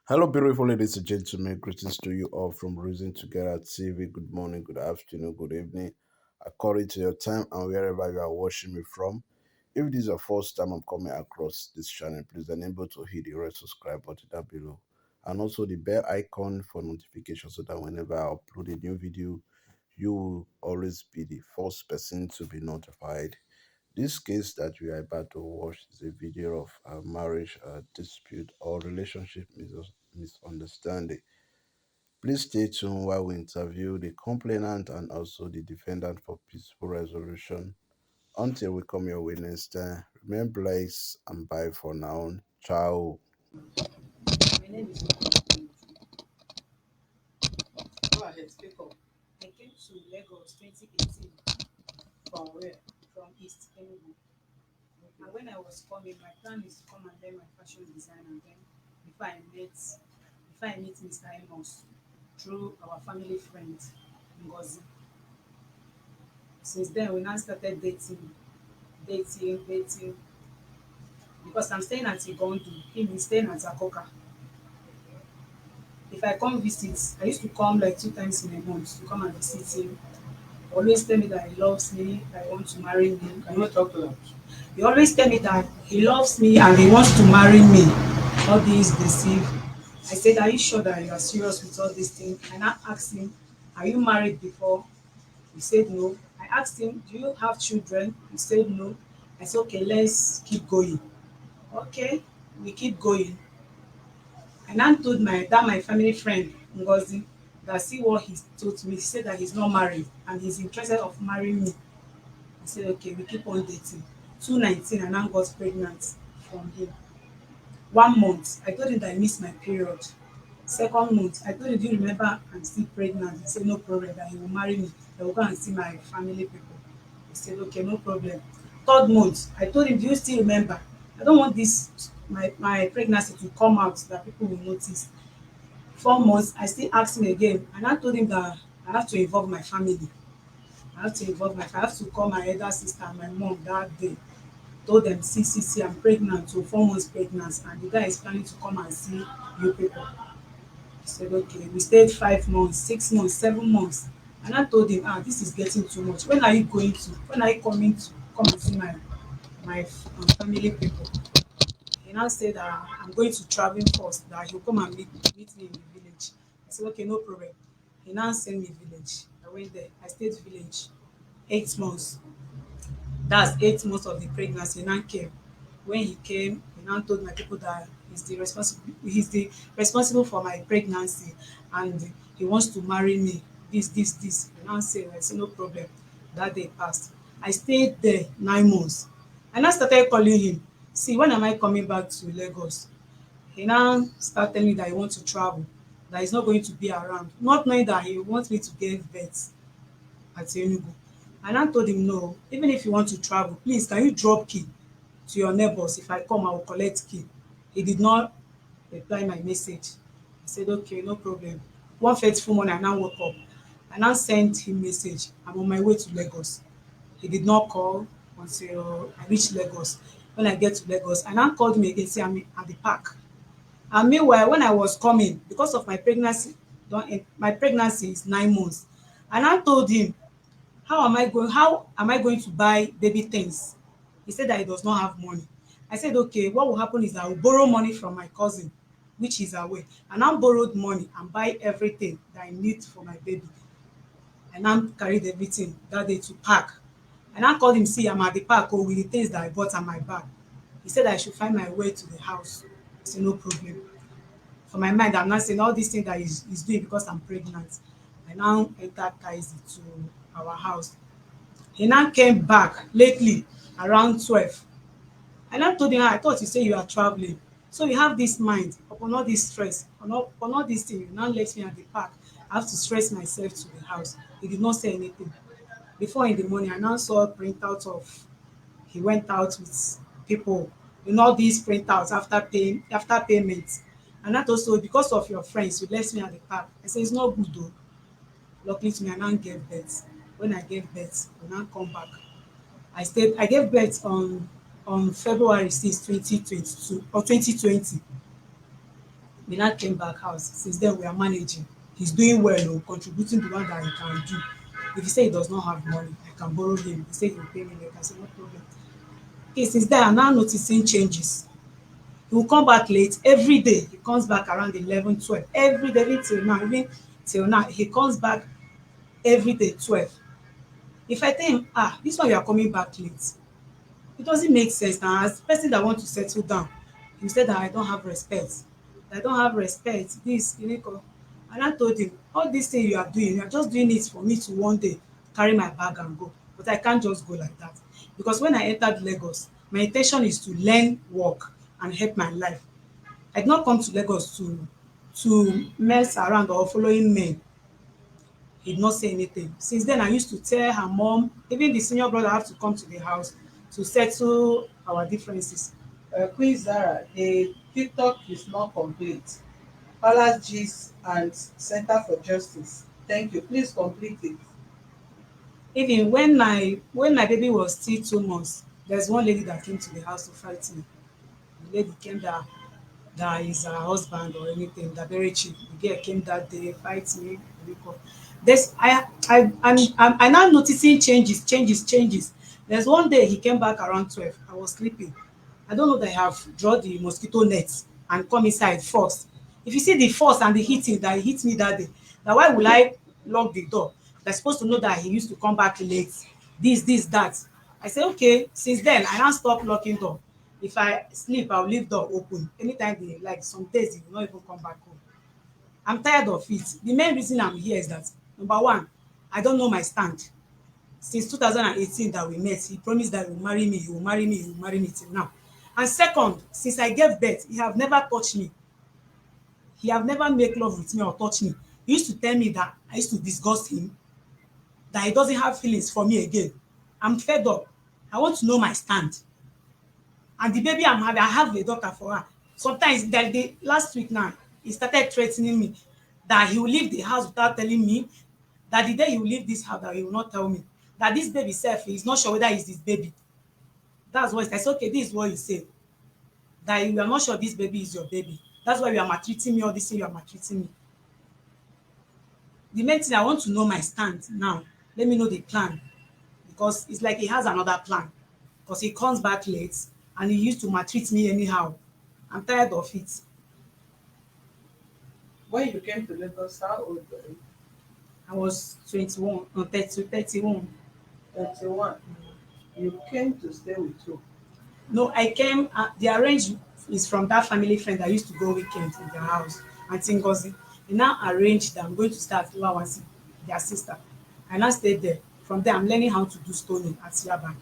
Hello, beautiful ladies and gentlemen. Greetings to you all from Reason Together TV. Good morning, good afternoon, good evening, according to your time and wherever you are watching me from. If this is your first time I'm coming across this channel, please enable to hit the red subscribe button down below and also the bell icon for notification so that whenever I upload a new video, you will always be the first person to be notified. This case that we are about to watch is a video of a marriage dispute or relationship misunderstanding. Please stay tuned while we interview the complainant and also the defendant for peaceful resolution. Until we come your way next time, remain blessed and bye for now. Ciao. My name is Go ahead, speak up. I came to Lagos 2018 from where? From East Enugu. And when I was coming, my plan is to come and learn my fashion design and then before I meet Mr. Amos through our family friend Ngozi. Since then we now started dating because I'm staying at Igondu, him is staying at Akoka. If I come visit, I used to come like 2 times in a month to come and visit him. Always tell me that he loves me, that he wants to marry me. Can you talk loud? He always tell me that he loves me and he wants to marry me. All these deceive. I said, are you sure that you are serious with all these things? And I asked him, are you married before? He said no. I asked him, do you have children? He said no. I said, okay, let's keep going. Okay, we keep going. I now told my family friend Ngozi that see what he told me. He said that he's not married and he's interested of marrying me. I said okay, we keep on dating. 2019 I now got pregnant from him. 1 month I told him that I missed my period. Second month I told him, do you remember I'm still pregnant? He said no problem, that he will marry me. I will go and see my family people. He said okay, no problem. Third month I told him, do you still remember? I don't want this my pregnancy to come out that people will notice. 4 months I still ask him again and I told him that I have to involve my family. I have to call my elder sister and my mom that day. Told them, see, I'm pregnant, so 4 months pregnant, and the guy is planning to come and see you people. He said okay. We stayed 5 months, 6 months, 7 months, and I told him, this is getting too much. When are you coming to come and see my family people? He now said that I'm going to travel first, that he'll come and meet me in the village. I said okay, no problem. He now send me village. I went there. I stayed village 8 months. That's 8 months of the pregnancy. He now came. When he came, he now told my people that he's the responsible for my pregnancy and he wants to marry me. This. He now say, I said no problem. That day passed. I stayed there 9 months. I now started calling him. See, when am I coming back to Lagos? He now start telling me that he wants to travel, that he's not going to be around, not knowing that he wants me to give birth at Enugu. And I told him no, even if you want to travel, please can you drop key to your neighbors? If I come, I will collect key. He did not reply my message. I said okay, no problem. One fateful morning I now woke up. I now sent him message. I'm on my way to Lagos. He did not call until I reached Lagos. When I get to Lagos, I now called him again, say I'm at the park. And meanwhile, when I was coming, because of my pregnancy is 9 months, and I told him, how am I going to buy baby things? He said that he does not have money. I said okay, what will happen is I will borrow money from my cousin, which is away. And I borrowed money and buy everything that I need for my baby. And I carried everything that day to park. And I called him, see, I'm at the park with the things that I bought on my bag. He said I should find my way to the house. I said no problem. For my mind, I'm not saying all these things that he's doing because I'm pregnant. I now entered taxi to our house. He now came back lately around 12. I now told him, I thought you say you are traveling. So you have this mind upon all this stress, upon all these things. You now left me at the park. I have to stress myself to the house. He did not say anything. Before in the morning, I now saw a printout of he went out with people. All these printouts after payment. And that also because of your friends, you left me at the park. I said it's not good though. Luckily to me, I now gave birth. When I gave birth, I now come back. I gave birth on February 6, 2022 or 2020. We now came back house. Since then we are managing. He's doing well o, contributing the one that he can do. If he say he does not have money, I can borrow him. He say he will pay me later. I say no problem. Okay, since then I'm now noticing changes. He will come back late every day. He comes back around 11, 12. Every day, even till now, even till now, he comes back every day 12. If I tell him, this one you are coming back late, it doesn't make sense now. As person that want to settle down, you said that I don't have respect. I don't have respect. This, you know. And I told him, all this thing you are doing, you are just doing it for me to one day carry my bag and go. But I can't just go like that. Because when I entered Lagos, my intention is to learn work and help my life. I did not come to Lagos to mess around or following men. He did not say anything. Since then, I used to tell her mom, even the senior brother have to come to the house to settle our differences. Queen Zara, the TikTok is not complete. Palace Gist and Center for Justice. Thank you. Please complete it. Even when my baby was still 2 months, there's one lady that came to the house to fight me. The lady came that is her husband or anything, that very cheap. The girl came that day, fight me. This I now noticing changes. There's one day he came back around 12. I was sleeping. I don't know that I have drawn the mosquito net and come inside first. If you see the force and the hitting that he hit me that day, now why will I lock the door? They're supposed to know that he used to come back late. This, that. I say, okay, since then I now stop locking door. If I sleep, I'll leave door open. Anytime they like, some days he will not even come back home. I'm tired of it. The main reason I'm here is that number one, I don't know my stand. Since 2018 that we met, he promised that he will marry me, he will marry me, he will marry me till now. And second, since I gave birth, he have never touched me. He have never make love with me or touch me. He used to tell me that I used to disgust him, that he doesn't have feelings for me again. I'm fed up. I want to know my stand. And the baby I'm having, I have a daughter for her. Sometimes, like the last week now, he started threatening me that he will leave the house without telling me, that the day he will leave this house, that he will not tell me, that this baby self, he is not sure whether it's his baby. That's what I said. Okay, this is what you say, that you are not sure this baby is your baby. That's why you are maltreating me, all this thing you are maltreating me. The main thing, I want to know my stand now. Let me know the plan, because it's like he has another plan, because he comes back late and he used to maltreat me anyhow. I'm tired of it. When you came to Lagos, how old were you? I was 21, no, 30, 31. 31. You came to stay with who? No, I came, the arrange is from that family friend that used to go weekend in their house, Aunty Ngozi. They now arranged that I'm going to start at Lawansi, their sister. I now stayed there. From there, I'm learning how to do stoning at Yaba.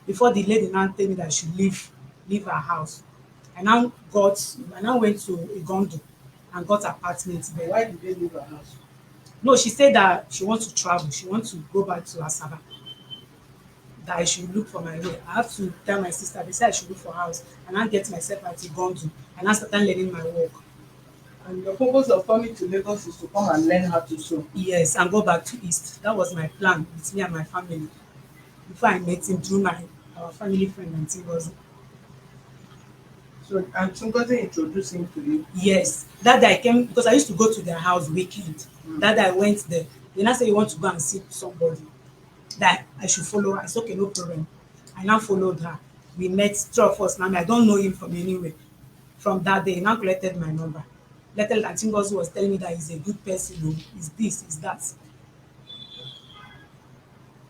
Before the lady now tell me that I should leave her house. I now went to Igondo and got apartment But there. why did they leave her house? No, she said that she wants to travel. She wants to go back to Asaba. That I should look for my way. I have to tell my sister, they said I should look for house and I get myself at Igondo and I started learning my work. And the purpose of coming to Lagos is to come and learn how to sew. Yes, and go back to East. That was my plan with me and my family. Before I met him through our family friend Aunty Ngozi. So, and Tungozi introduced him to you. Yes, that day I came because I used to go to their house weekend. Mm. That day I went there. They now say you want to go and see somebody that I should follow her. I said okay, no problem. I now followed her. We met, three of us. Now I don't know him from anywhere. From that day, he now collected my number. Later, Aunty Ngozi was telling me that he's a good person. Oh, he's this, he's that.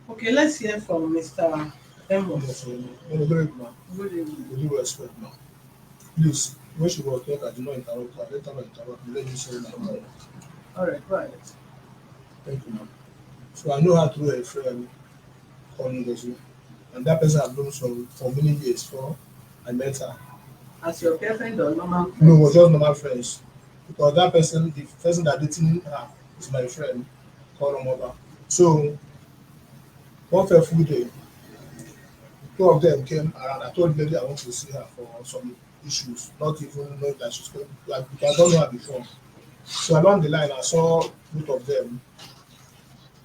Okay, let's hear from Mr. Amos. Good evening, ma'am. Good evening. With due respect, ma'am. Please, when she was talking, I did not interrupt her. Let her not interrupt me. Let me say my mind. All right, go ahead. Thank you, ma'am. So I know her through a friend called Ngozi, and that person I've known for many years before I met her. As your girlfriend or normal friend? No, we're just normal friends. Because that person, the person that dating her is my friend called Omoba. So one fateful day, two of them came around. I told the lady I want to see her for some issues, not even knowing that she's going, like, because I don't know her before. So along the line, I saw both of them.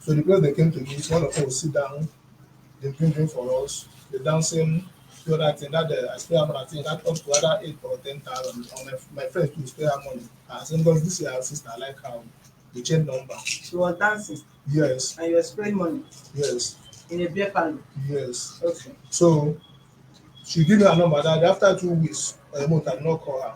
So the place they came to meet, one of them will sit down, they bring drink for us, the dancing, So that thing that I spray her money, I think that comes to either 8 or 10,000. Or my friends too spray her money. I said, because this is her sister, I like how they change number. She was dancing Yes, and you were spraying money yes, in a beer parlor. yes. Okay. So she give me her number that after 2 weeks or a month, I did not call her.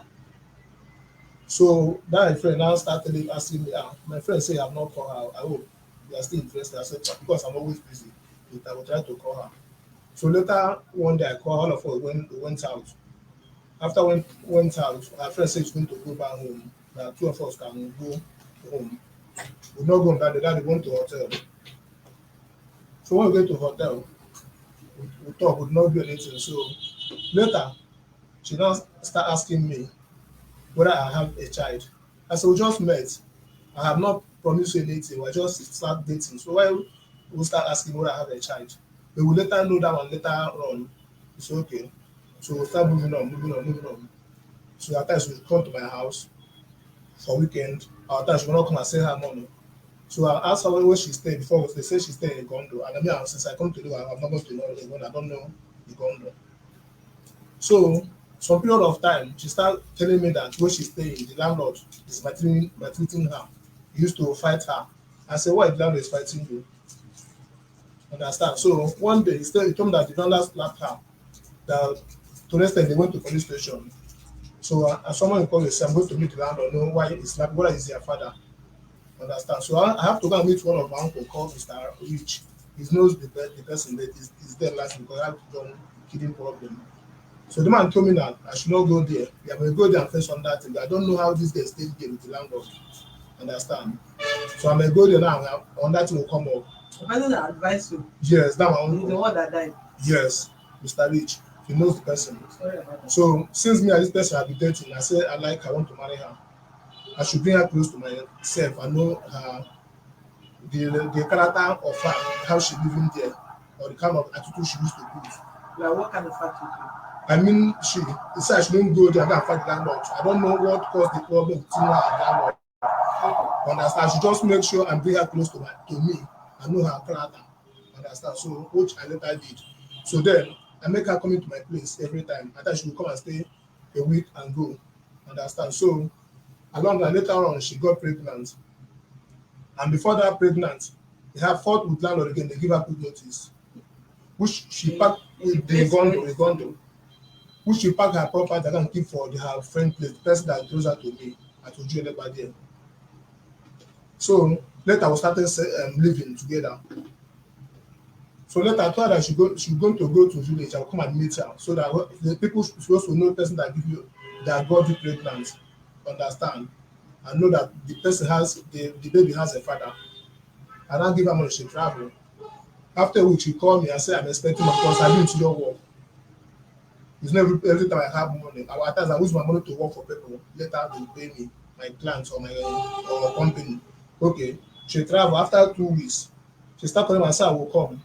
So that my friend now started asking me, my friend say I have not called her. I hope you are still interested. I said, because I'm always busy, but I will try to call her. So later one day I called all of us we went out. After we went out, our friend said he's going to go back home. That two of us can go home. We not go home that day, that they went to hotel. So when we get to hotel, we talk, we did not do anything. So later she now start asking me whether I have a child. I said we just met. I have not promised you anything. We just start dating. So why we start asking whether I have a child? They will later know that one later on. It's okay. So we start moving on, moving on, moving on. So at times she will come to my house for weekend. At times she will not come and send her money. So I asked her where she stay before. They say she stay in a condo. And I mean, since I come to do, I'm not going to know anyone. I don't know the condo. So some period of time, she start telling me that where she stay, the landlord is maltreating her. He used to fight her. I said, why the landlord is fighting you? Understand? So one day he told me that the landlord slapped her. That to the extent they went to police station. So as someone called say, I'm going to meet the landlord, know why he's slapping, what is their father. Understand? So I have to go and meet one of my uncle called Mr. Rich. He knows the person that is there last because I have done kidney problem. So the man told me that I should not go there. Yeah, I may go there and face on that thing. I don't know how this guy stayed there with the landlord. Understand? So I may go there now and on that thing will come up. The person that advised you Yes, that my is the uncle. one that died. Yes, Mr. Rich. He knows the person. Sorry about that. So since me and this person have been dating, I said I want to marry her. I should bring her close to myself. I know her the character of her, how she living there, or the kind of attitude she used to give. Like what kind of attitude? I mean, she said I shouldn't go there and go and fight the landlord. I don't know what caused the problem between her and the landlord. Understand? She just make sure and bring her close to me. I know her character. Understand? So which I later did. So then I make her come into my place every time. I thought she would come and stay a week and go. Understand? So along that later on she got pregnant. And before that pregnant, they have fought with landlord again, they give her good notice. Which she packed the gondo, which she packed her property and keep for her friend place, the person that closer to me. I told you about there. So later we started living together. So later I told her that she going to go to village. I'll come and meet her so that the people supposed to know the person that give you that got you pregnant. Understand? And know that the person has the baby has a father. And I give her money, she travel. After a week, she called me and said, I'm expecting my because I do your work. It's not every time I have money. At times I use my money to work for people. Later they pay me, my clients or my or company. Okay. She travel after 2 weeks. She started calling me and said I will come.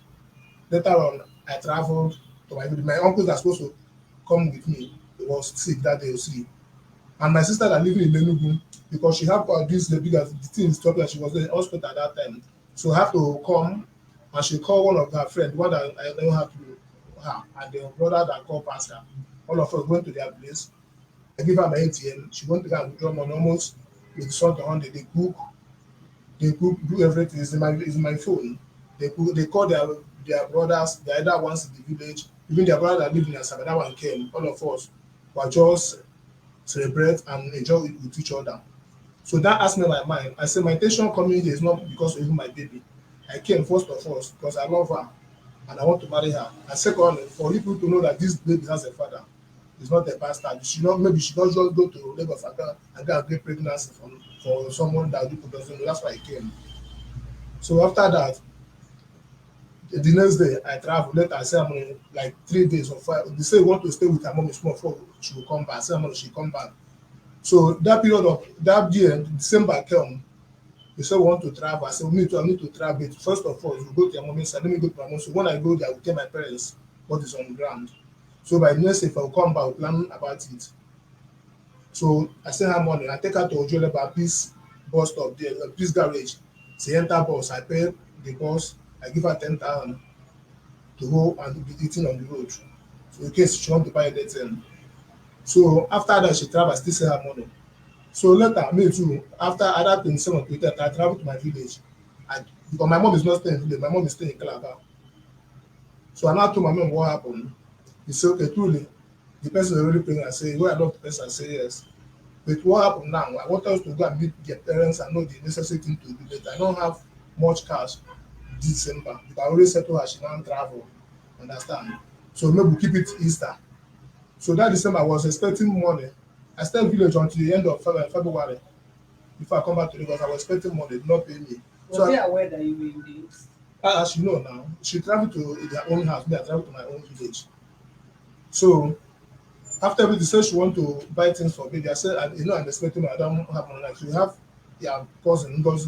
Later on, I traveled to my village. My uncles are supposed to come with me. He was sick that day, see. And my sister that living in Enugu, because she have this the biggest the thing is that she was in the hospital at that time. So I have to come and she called one of her friends, one that I don't have to her and the brother that called pastor. All of us went to their place. I give her my ATM. She went to go and withdraw money almost with salt on they cook, do everything. It's in my phone. They cook, they call their brothers, the other ones in the village, even their brother that live in Asaba, that one came. All of us were just celebrate and enjoy it with each other. So that asked me my mind. I said my intention coming here is not because of even my baby. I came first of all because I love her and I want to marry her. And second, for people to know that this baby has a father. It's not a bastard. She not maybe she not just go to Lagos and go and get pregnancy for someone that people doesn't know. That's why I came. So after that, the next day I travel. Later I say I'm in like 3 days or 5. They say want to stay with her mom small before she will come back. I say she come back. So that period of that year, December came, they said we want to travel. I said, I need to travel. But first of all, you go to your mom side, let me go to my mom. So when I go there, I will tell my parents what is on ground. So by next if I will come back, I will plan about it. So I send her money. I take her to Ojoleba Peace bus stop there, Peace garage. She enter bus, I pay the bus, I give her 10,000 to go and be eating on the road. in case she want to buy anything. So after that, she travel, I still send her money. So later, me too, after other 27 of that, I travel to my village. I, because my mom is not staying in village, my mom is staying in Calabar. So I now told my mom what happened. He said, okay, truly, the person is already paying. I say, well, I love the person. I say, yes. But what happened now? I want us to go and meet their parents and know the necessary thing to do. But I don't have much cash this December. If I already settle her, she can't travel. Understand? So maybe we keep it Easter. So that December I was expecting money. I stayed in village until the end of February. Before I come back to Lagos, I was expecting money, they did not pay me. Was So he aware that you were in the East? as you know now, she traveled to their own house, me I traveled to my own village. So after everything, said she want to buy things for baby. I said, I'm expecting I don't have money. Like, she have their cousin, was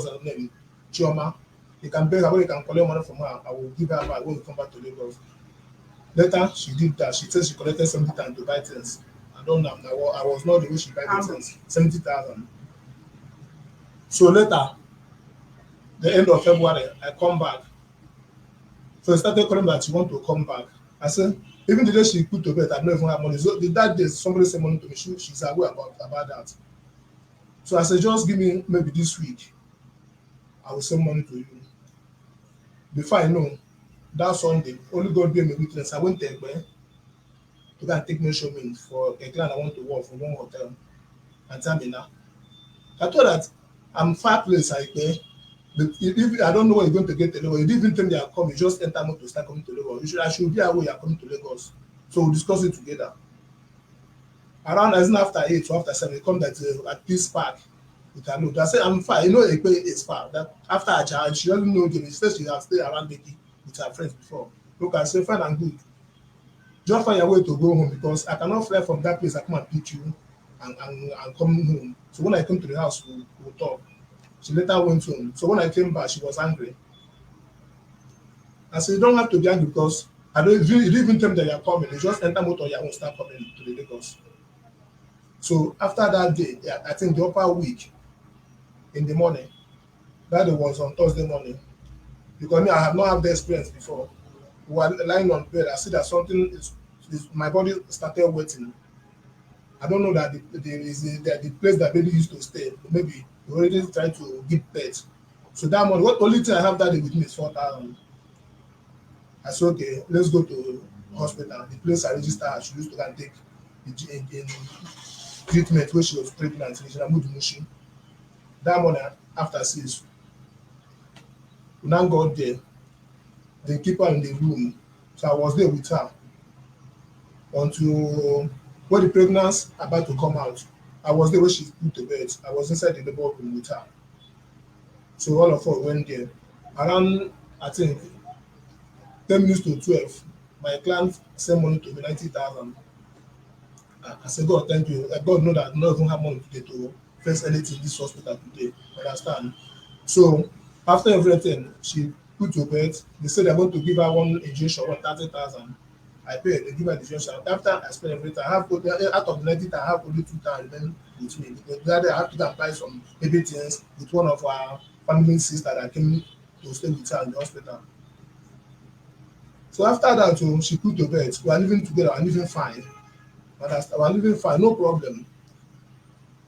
her name, Chioma. You can pay her when you can collect money from her. I will give her back when you come back to Lagos. Later, she did that. She said she collected 70,000 to buy things. I don't know. I was not the way she buy the things. 70,000. So later, the end of February, I come back. So I started calling that she want to come back. I said, even the day she put to bed, I don't even have money. So that day, somebody sent money to me. She's aware about that. So I said, just give me maybe this week. I will send money to you. Before I know, that Sunday, only God gave me witness. I went to Egbe to go and take measurement for a client I want to work for one hotel and Tamina. I told that I'm far place I pay. But if I don't know when you're going to get to Lagos, you didn't even tell me you're coming, you just enter motor to start coming to Lagos. I should be aware you're coming to Lagos. So we'll discuss it together. Around as after 8 or after 7, they come that at Peace Park with her load. I said, I'm fine. You know, Ekpe is far. That after her child, she doesn't know Jimmy. She says she has stayed around Lekki with her friends before. Look, I say, fine and good. Just find your way to go home because I cannot fly from that place. I come and pick you and come home. So when I come to the house, we'll talk. She later went home. So when I came back, she was angry. I said, you don't have to be angry because you didn't even tell me that you're coming. You just enter motor, you won't start coming to the Lagos. So after that day, yeah, I think the upper week in the morning, that day was on Thursday morning, because me, I have not had the experience before. We were lying on bed. I see that something is my body started wetting. I don't know that the place that baby used to stay, maybe we already tried to give birth. So that money, what only thing I have that day with me is 4,000. I said, okay, let's go to hospital. The place I registered her, she used to go and take in treatment when she was pregnant. She moved to Mushi. That morning after 6, we now got there. They keep her in the room. So I was there with her until when the pregnancy about to come out. I was there when she put to bed. I was inside the labor room with her. So all of us went there. Around, I think, 10 minutes to 12, my client sent money to me, 90,000. I said, God, thank you. God know that I don't even have money today to face anything in this hospital today. Understand? So after everything, she put to bed. They said they're going to give her one injection, 30,000. I paid, they give her the injection. After I spent everything, I have out of the 90,000, I have only 2,000 remain with me. The other I have to go and buy some baby things with one of our family sisters that came to stay with her in the hospital. So after that, she put to bed. We are living together, we are living fine. Understand? We are living fine, no problem.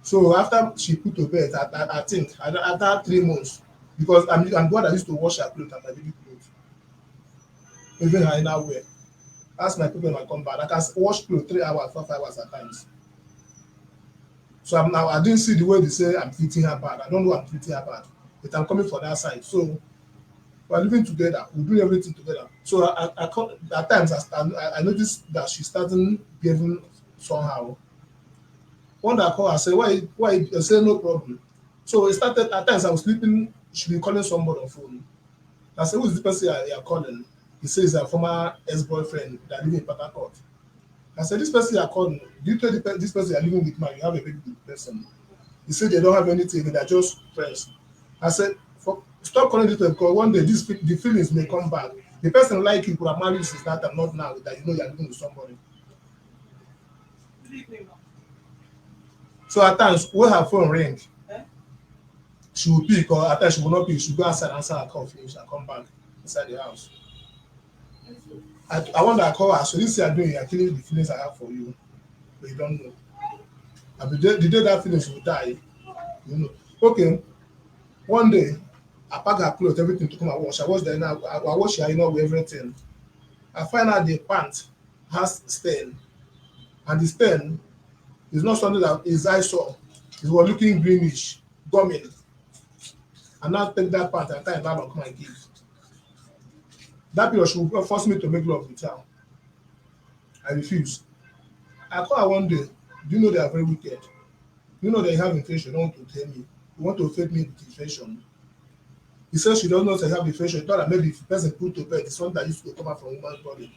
So after she put to bed, I think after 3 months, because I'm the one that used to wash her clothes and my baby clothes, even her inner wear. That's my problem. I come back. I can wash clothes 3 hours, 4 5 hours at times. So I didn't see the way they say I'm treating her bad. I don't know I'm treating her bad, but I'm coming for that side. So we're living together. We do everything together. So at times I noticed that she's starting behaving somehow. One that I call, I say, why? I say, no problem. So it started, at times I was sleeping, she be calling somebody on phone. I said, who is the person you're calling? He says a former ex-boyfriend that live in Port Harcourt. I said, this person you're calling, do you tell this person you're living with now, you have a very good person? He said they don't have anything, they're just friends. I said, stop calling this person because one day the feelings may come back. The person like you could have married since that time, not now that you know you're living with somebody. So at times when her phone ring, she will pick, or after she will not pick, she will go outside, answer her call, finish, and come back inside the house. I wonder, I call her, so this you're doing, you're killing the feelings I have for you, but you don't know. And the day that feelings will die, you know. Okay, one day, I pack her clothes, everything to come and wash. I wash the inner, I wash her inner with everything. I find out the pant has stain, and the stain is not something that his eyes saw. It was looking greenish, gumming. And now take that pant and tie it down and come and give. That period she will force me to make love with her. I refuse. I call her one day. Do you know they are very wicked? You know they have inflation. Don't want to tell me. You want to fake me with inflation. He says she doesn't know they have inflation. He thought that maybe if the person put to bed, it's one that used to come out from woman's body.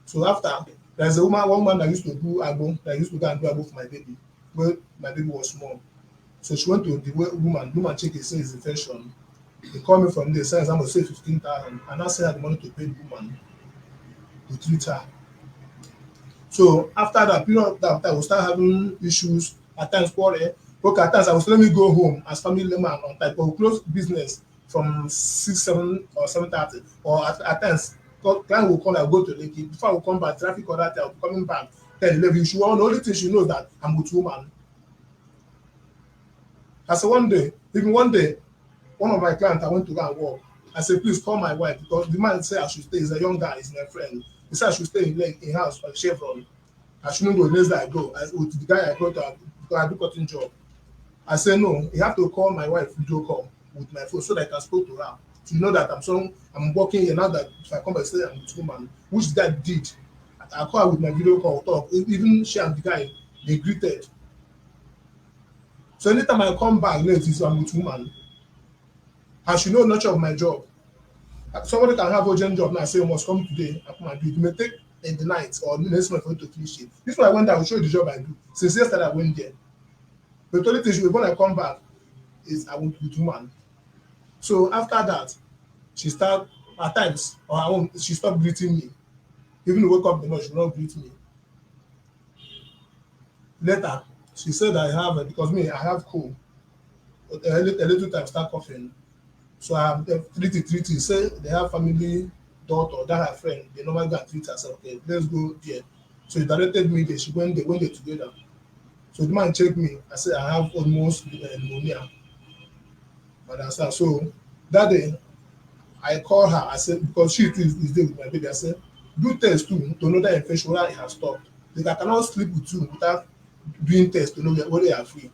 So after, there's a woman, one woman that used to do agbo, that used to go and do agbo for my baby, when my baby was small. So she went to the woman check it, say it's infection. They call me from there, says I'm going to say 15,000. And I say I had the money to pay the woman to treat her. So after that period, that I will start having issues, at times quarrel. Okay, at times I was let me go home as family man on time, but we close business from 6, 7 or 7:30. Or at times, client will call, I go to Lekki. Before I will come back, traffic or that, I'll be coming back 10, 11. She want the only thing she knows that I'm with woman. I said one day, even one day, one of my clients I went to go and work. I said, please call my wife because the man said I should stay. He's a young guy, he's my friend. He said I should stay in house for Chevron. I shouldn't go. Next day I go. With the guy I go to because I do cutting job. I said no, you have to call my wife video call with my phone so that I can speak to her. To know that I'm working here now that if I come and say I'm with woman, which the guy did. I call her with my video call, talk. Even she and the guy, they greeted. So anytime I come back late, it's I'm with woman. And she know nature of my job. Somebody can have urgent job now say you must come today and come and do it. It may take in the night or the next month for you to finish it. This one I went there, I will show you the job I do. Since yesterday I went there. But the only thing when I come back is I want with woman. So after that, she start at times or she stopped greeting me. Even to wake up the night, she will not greet me. Later, she said I have because me, I have cold. A little time start coughing. So I have treaty. Say they have family daughter, that her friend. They normally go and treat her. Say, okay, let's go there. So he directed me there. She went there together. So the man checked me. I said I have almost pneumonia. Understand? So that day I called her. I said because she too is there with my baby. I said do test too to know that infection whether it has stopped. Because I cannot sleep with you without doing test to know whether you are free.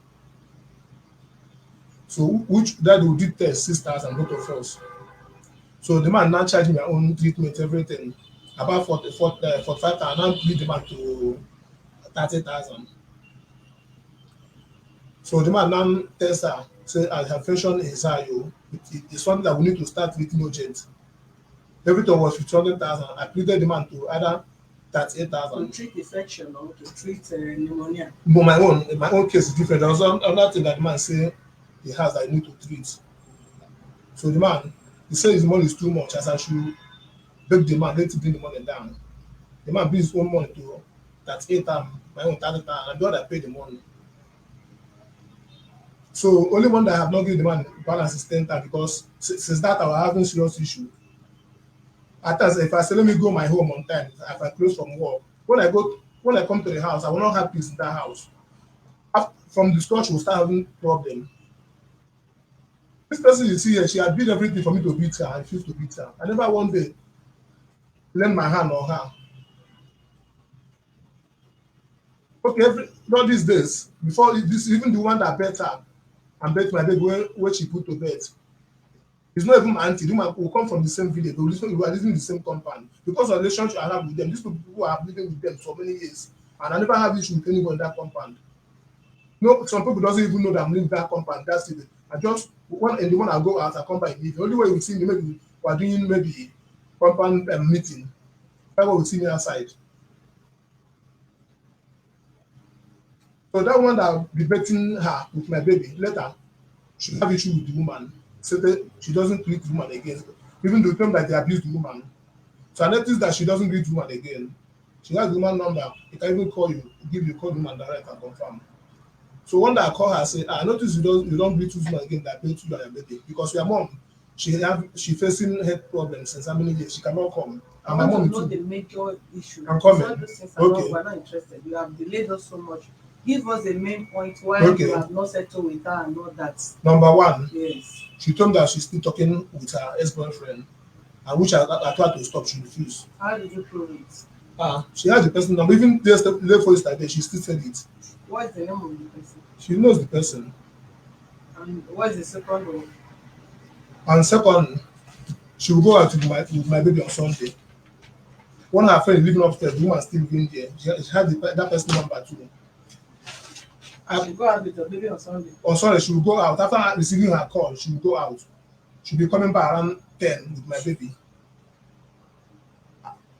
So which that will did test 6,000 both of us. So the man now charged me my own treatment, everything. About 45,000. Now lead the man to 30,000. So the man now tells her, say, as her infection is high, it's something that we need to start treating urgent. Everything was 200,000. I pleaded the man to either To 38,000. treat infection or to treat pneumonia. But my own case is different. There was another thing that the man say he has that I need to treat. So the man, he said his money is too much, as I should beg the man, let him bring the money down. The man brings his own money to 38,000, my own 30,000, and the other pay the money. So only one that I have not given the man balance is 10,000 because since that I was having serious issue. At times, if I say let me go my home on time, if I close from work, when I come to the house, I will not have peace in that house. From discussion, we'll start having problem. This person you see here, she had did everything for me to beat her. I refused to beat her. I never one day lend my hand on her. Okay, all these days, before this, even the one that bet her and bet my baby where she put to bed, it's not even my auntie. The woman will come from the same village. We are living in the same compound. Because of the relationship I have with them, these people who are living with them for many years, and I never have issue with anyone in that compound. No, some people doesn't even know that I'm living in that compound. That's it. I just the one I go out, I come back and leave. The only way we see me, maybe we are doing maybe compound meeting. That's what we see me outside. So that one that I'll be betting her with my baby later, she have issue with the woman. Say that she doesn't treat the woman again. Even the time that they abuse the woman. So I noticed that she doesn't greet the woman again. She has the woman number. It can even call you, give you call the woman direct and confirm. So one day I call her, I say, I noticed you don't greet woman again that paid you and your baby because your mom she facing health problems since how many years? She cannot come. I And my want to mom know too. the major issue. I'm It's all coming. those things are not, Okay. we're not interested. You have delayed us so much. Give us the main point why you Okay. have not settled with her and all that. Number one, Yes. she told me that she's still talking with her ex-boyfriend, and which I tried to stop. She refused. How did you prove it? She has the person number. Even day for yesterday, she still said it. What is the name of the person? She knows the person. And what is the second one? And second, she will go out with my baby on Sunday. One of her friends living upstairs, the woman still living there. She had that person number too. She go out with your baby on Sunday. On Sunday, she will go out. After receiving her call, she will go out. She'll be coming back around 10 with my baby.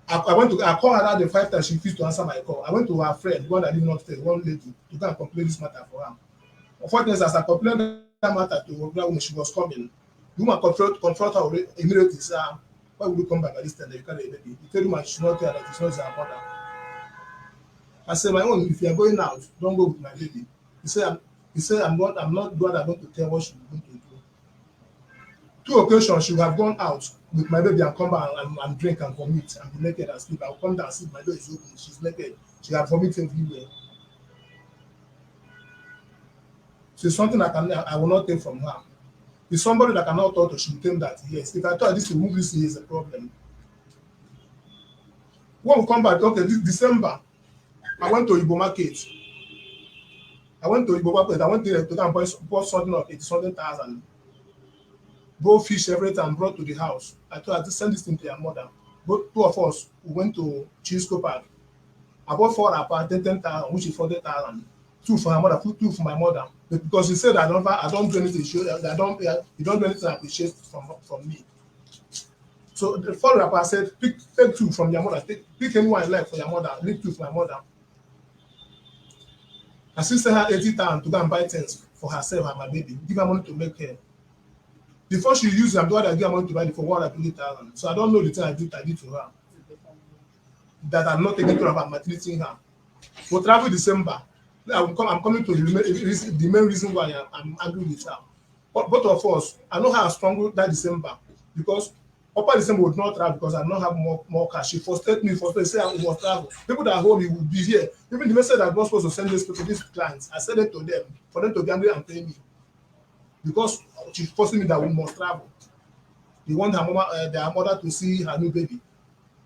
I called her that the 5 times she refused to answer my call. I went to her friend, one that living upstairs, one lady, to go and complain this matter for her. Unfortunately, as I complained that matter to her when she was coming, the woman confront her immediately, say, why would you come back at this time that you carry a baby? You tell the woman she should not tell that it's not her mother. I said, my own, if you are going out, don't go with my baby. He said, I'm not the one that going to tell what she's going to do. Two occasions she would have gone out with my baby and come back and drink and vomit and be naked and sleep. I'll come down and see my door is open. She's naked. She have vomit everywhere. So it's something I will not take from her. It's somebody that cannot talk to, she will tell me that yes. If I thought this remove this is a problem. When we come back, okay, this December, I went to Igbo market. I went to Igbo market. I went to go and bought something of 80-something thousand. Both fish, everything, and brought to the house. I told her to send this thing to your mother. Both two of us we went to Chisco Park. I bought 4 10,000, which is 40,000. Two for my mother, two for my mother. But because he said I don't do anything, you don't do anything appreciate from me. So the follow-up, I said, take two from your mother. Pick anyone you like for your mother. Leave two for my mother. I still sent her 80,000 to go and buy things for herself and my baby. Give her money to make her. Before she used them, the one that give her money to buy it for 120,000. So I don't know the thing I did to her. That I'm not taking care of her, maltreating her. But travel December, I'm coming to the main reason why I'm angry with her. But both of us, I know how I struggled that December because upper December would not travel because I don't have more cash. She frustrated me, say I must travel. People that are home, he would be here. Even the message that I'm not supposed to send this to these clients, I sent it to them for them to be angry and pay me. Because she's forcing me that we must travel. They want their mother to see her new baby.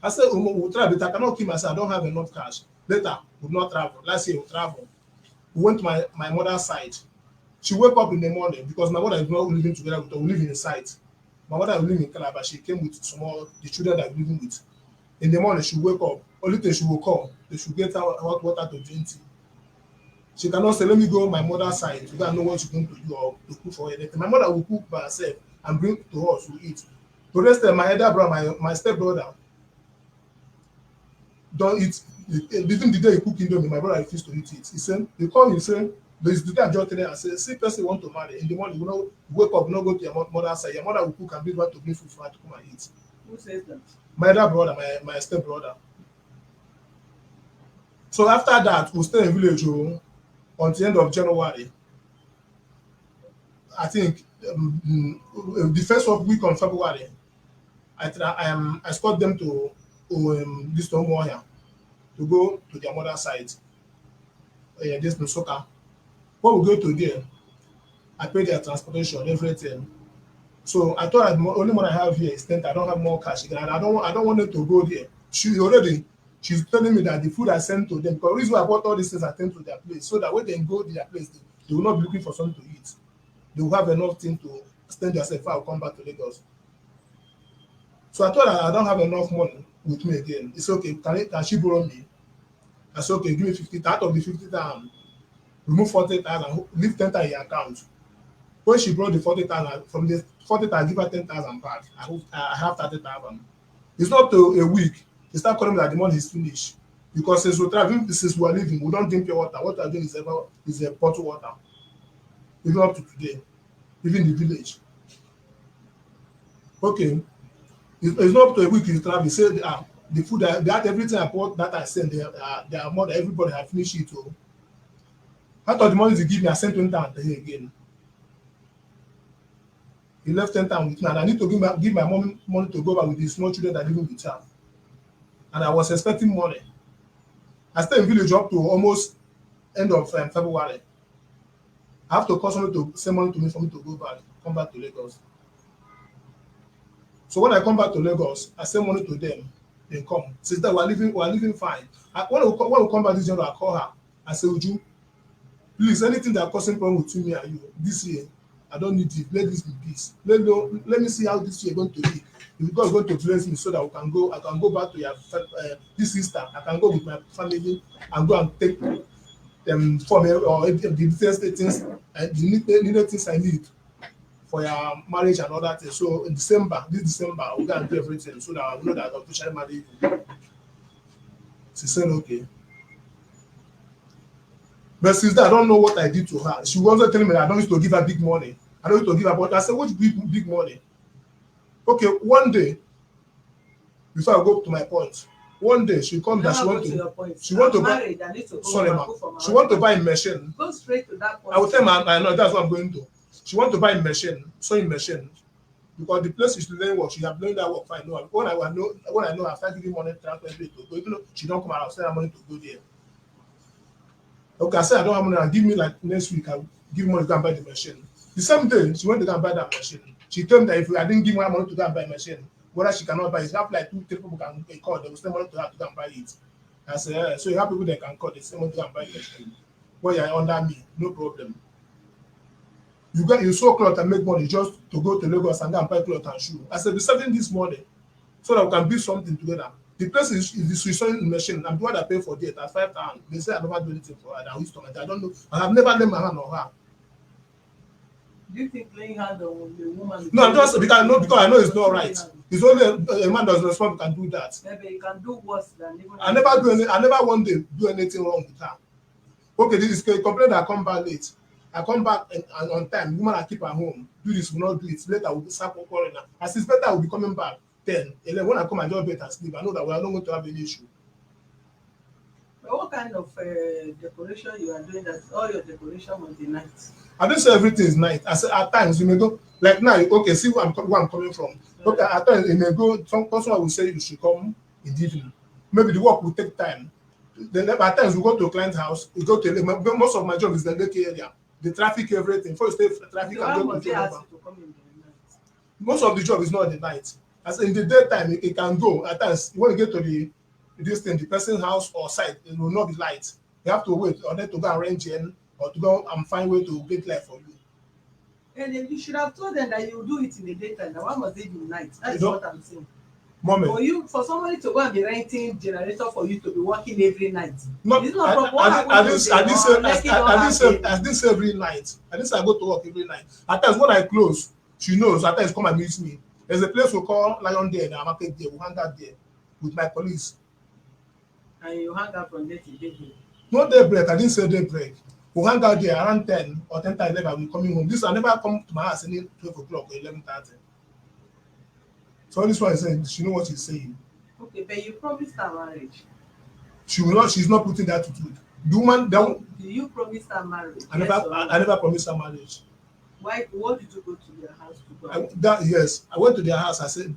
I said, we'll travel, but I cannot keep myself. I don't have enough cash. Later, we'll not travel. Last year, we'll travel. We went to my mother's side. She woke up in the morning because my mother is not living together with her. We live in a site. My mother will live in Calabar. She came with the children that we're living with. In the morning, she wake up. Only thing she will call, they should get her hot water to drink tea. She cannot say, let me go my mother's side to go and know what she's going to do or to cook for her. My mother will cook by herself and bring to us to eat. The rest of my elder brother, my stepbrother, don't eat. Even the day he cook indomie, my brother refused to eat it. He said, they call me, say, there's the day I just tell them and say, see, person want to marry. In the morning, you know, wake up, not go to your mother's side. Your mother will cook and be one to bring food for her to come and eat. Who says that? My elder brother, my stepbrother. So after that, we stay in village until the end of January. I think the first week on February, I escort them to this Tomoya to go to their mother's side. This Nusoka. When we go to there, I pay their transportation, everything. So I thought that the only money I have here is 10. I don't have more cash again. And I don't want them to go there. She's telling me that the food I sent to them, because the reason why I bought all these things I sent to their place, so that when they go to their place, they will not be looking for something to eat. They will have enough thing to stand yourself if I will come back to Lagos. So I thought I don't have enough money with me again. It's okay. Can she borrow me? I said, okay, give me 50. Out of the 50,000, remove 40,000, leave 10,000 in your account. When she brought the 40,000, from the 40,000, give her 10,000 back. I have 30,000. It's not to a week. They start calling me that the money is finished. Because since we are living, we don't drink pure water. What we are doing is a bottled water. Even up to today, even in the village. Okay. It's not up to a week in travel. They say the food that everything I bought that I sent, their mother, everybody have finished it. Oh. Out of the money they give me, I sent 20,000 again. He left 10,000 with me, and I need to give my mom money to go back with the small children that living with her. And I was expecting money. I stay in village up to almost end of February. I have to call somebody to send money to me for me to go back, come back to Lagos. So when I come back to Lagos, I send money to them. They come. Since that we're living fine. When we come back this year, I call her. I say, Uju, please, anything that causing problem between me and you this year, I don't need it. Let this be peace. Let me see how this year going to be. If God is going to bless me so that I can go back to your this Easter. I can go with my family and go and take them for me or the first things and the needed things I need for your marriage and all that thing. So in this December, we'll go and do everything so that I know that I'll officially marry you. She said, okay. But since then, I don't know what I did to her. She wasn't telling me that I don't need to give her big money. I don't need to give her, but I said, which big money? Okay, one day, before I go to my point, one day she come that she want to buy, sorry ma, she want to buy a machine. Go straight to that point. I will tell her, I know that's what I'm going to. She want to buy a machine, sewing machine, because the place is learning work. She have learned that work fine. No, when I know I start giving money to her to go, even though she don't come out, I send her money to go there. Okay, I said I don't have money. And give me like next week. I'll give money to go and buy the machine. The same day, she went to go and buy that machine. She told me that if I didn't give her money to go and buy a machine, whether she cannot buy it, she have like 2-3 people can call. They will send money to her to go and buy it. I said, yeah. So you have people that can call. They send money to go and buy the machine. Well, you're under me, no problem. You sew cloth and make money just to go to Lagos and go and buy cloth and shoe. I said, be saving this money so that we can build something together. The place is the sewing machine. I'm the one that pay for it at 5,000. They say I never do anything for her. I used to. I don't know. I have never laid my hand on her. Do you think laying hand on the woman? No, I'm just because I know it's not right. It's only a man does respond can do that. Maybe you can do worse than even. I never one day do anything wrong with her. Okay, this is a complaint that I come back late. I come back and on time. Woman I keep her home. Do this, will not do it. Later we'll start calling her. As it's better, I will be coming back. 10, 11, when I come and just bed and sleep, I know that we are not going to have any issue. But what kind of decoration you are doing that all your decoration on the night? I didn't say everything is night. I said at times you may go, like now, okay, see where I'm coming from. Okay, at times you may go, some customer will say you should come in the evening. Maybe the work will take time. Then at times we go to a client's house, we go to most of my job is the Lake area. The traffic, everything. Before you stay traffic, so and go to ask you to come in the night? Most of the job is not in the night. As in the daytime, it can go. At times, when you get to the person's house or site, it will not be light. You have to wait or then to go and arrange in or to go and find way to get light for you. And then you should have told them that you do it in the daytime. Now, why must they do night? That's what I'm saying. Moment. For somebody to go and be renting generator for you to be working every night. No, it's not I didn't say every night. I didn't say I go to work every night. At times when I close, she knows. At times come and meet me. There's a place we call Lion there, the market there. We hang out there with my colleagues. And you hang out from day to day. No daybreak. I didn't say daybreak. We hang out there around 10 or 10 to 11. We coming home. This I never come to my house any 12 o'clock or 11:30. So this one is saying she know what she's saying. Okay, but you promised her marriage. She will not. She's not putting that attitude. The woman do you promise her marriage? I never promised her marriage. Why? What did you go to their house to go? Yes, I went to their house. I said,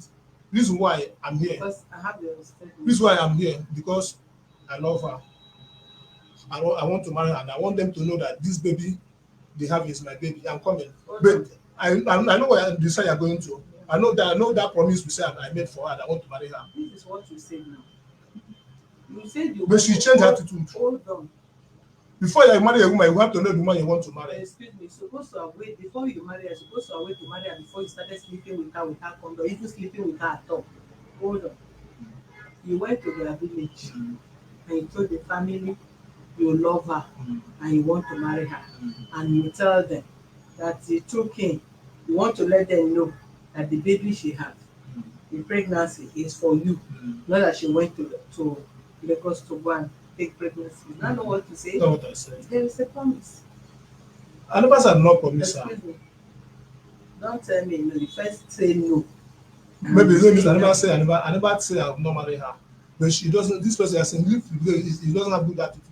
"This is why I'm here." Because I have the understanding. This is why I'm here because I love her. I want to marry her, and I want them to know that this baby they have is my baby. I'm coming, but I know where the side you're going to. I know that promise we said I made for her that I want to marry her. This is what you said now. You said you. But she changed her attitude. Hold on. Before you marry a woman, you have to know the woman you want to marry. Excuse me, you're supposed to wait before you marry her. You're supposed to wait to marry her before you started sleeping with her condom, even sleeping with her at all. Hold on. You went to their village and you told the family you love her and you want to marry her, and you tell them that the true king, you want to let them know that the baby she has, the pregnancy is for you, not that she went to Lagos to go and take pregnancy. You don't know what to say. That's what I said. There is a promise. I never said no promise her. Don't tell me no. You first say no. Maybe it means I never say I will not marry her. But she doesn't. This person has saying he doesn't have good attitude.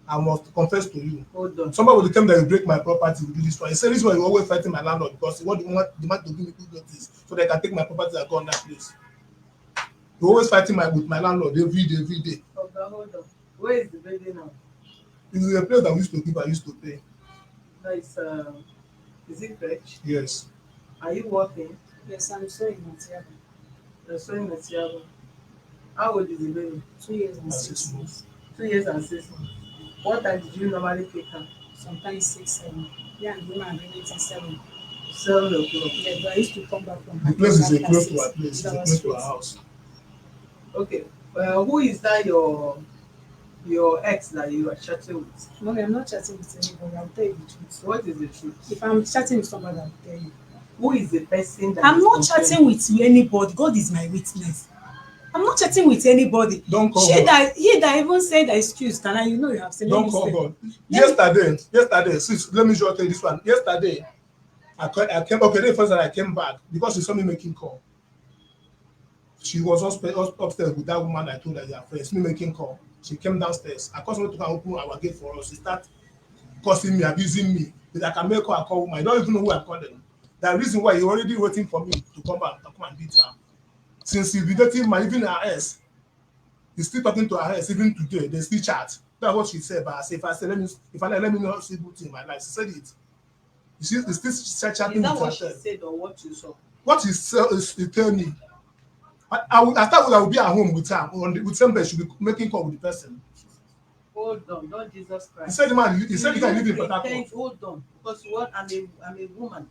I must confess to you. Hold on. Somebody will tell me that you break my property, you do this one. He said this one you always fighting my landlord because he want the man to give me good notice so they can take my property and go on that place. You always fighting with my landlord every day. Okay, hold on. Where is the building now? This is a place that we used to give, I used to pay. No, it's is it correct? Yes. Are you working? Yes, I'm sewing material. You're sewing material. How old is the baby? 2 years and And 6 6 months. months. 2 years and 6 months. What time did you normally pick her? Sometimes 6, 7. Yeah, and women are doing it in 7. 7 o'clock. Yeah, but I used to come back from The her place is a after close to 6. our place, it's That a was close to our straight. house. Okay. Who is that your ex that you are chatting with? Mommy, I'm not chatting with anybody. I'll tell you the truth. What is the truth? If I'm chatting with somebody, I'll tell you. Who is the person that I'm is not complaining? chatting with anybody. God is my witness. I'm not chatting with anybody. Don't call He God. that even said the excuse, can I? You know you have said. Don't call God. Yesterday, sis, let me just tell you this one. Yesterday, I came, okay, the first time I came back because she saw me making call. She was upstairs with that woman I told her they are friends, me making call. She came downstairs. I called somebody to come open our gate for us. She start cursing me, abusing me. That I can make her call woman. I don't even know who I'm calling. The reason why he already waiting for me to come back to come and beat her. Since he's been dating my even her ex, he's still talking to her ex even today. They still chat. That's what she said. But I said, let me know see good thing in my life. She said it. He's still chatting Is that with what her. she said or what you saw? What he tell me. I thought I would be at home with her with same bed. She be making call with the person. Hold on, Lord Jesus He Christ. said the man. He Do said the guy you live in Port pretend? Harcourt. Hold on, because what I'm a woman.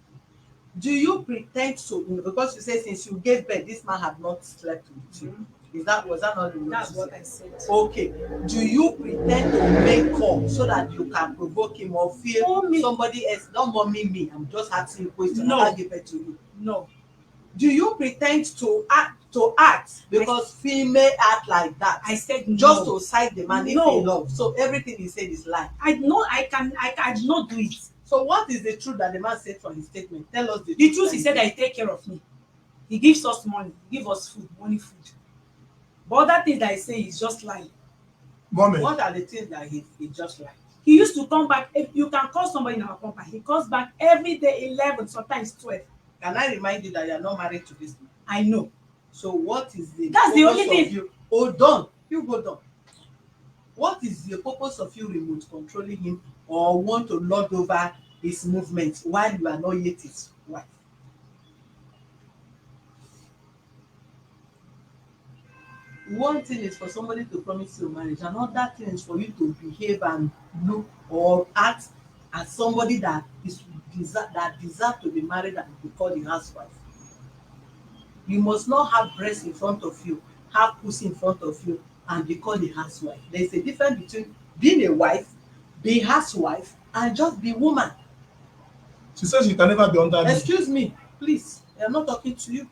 Do you pretend to? Because you say since you gave birth, this man had not slept with you. Was that not the way That's you what said? I said. Okay. Do you pretend to make call so that you can provoke him or feel Mommy. somebody else? Don't mommy me. I'm just asking you a question. No. I can't give it to you. No. Do you pretend to act because female act like that? I said Just no. to side the man if No. they love. So everything he said is lie. I did not do it. So what is the truth that the man said from his statement? Tell us the truth. The truth, he said that he take care of me. He gives us money, give us food, money, food. But other things that I say is just lie. Mommy, What are the things that he just like? He used to come back. If you can call somebody in our company, he comes back every day 11, sometimes 12. Can I remind you that you are not married to this man? I know. So what is the That's the purpose only thing. of you? Hold on. You hold on. What is the purpose of you remote controlling him or want to lord over his movements while you are not yet his wife? One thing is for somebody to promise you marriage, another thing is for you to behave and look or act as somebody that deserve to be married and be called a housewife. You must not have breast in front of you, have pussy in front of you, and be called a housewife. There is a difference between being a wife, be housewife, and just be woman. she said she can never be under me. Excuse me, please. I am not talking to you.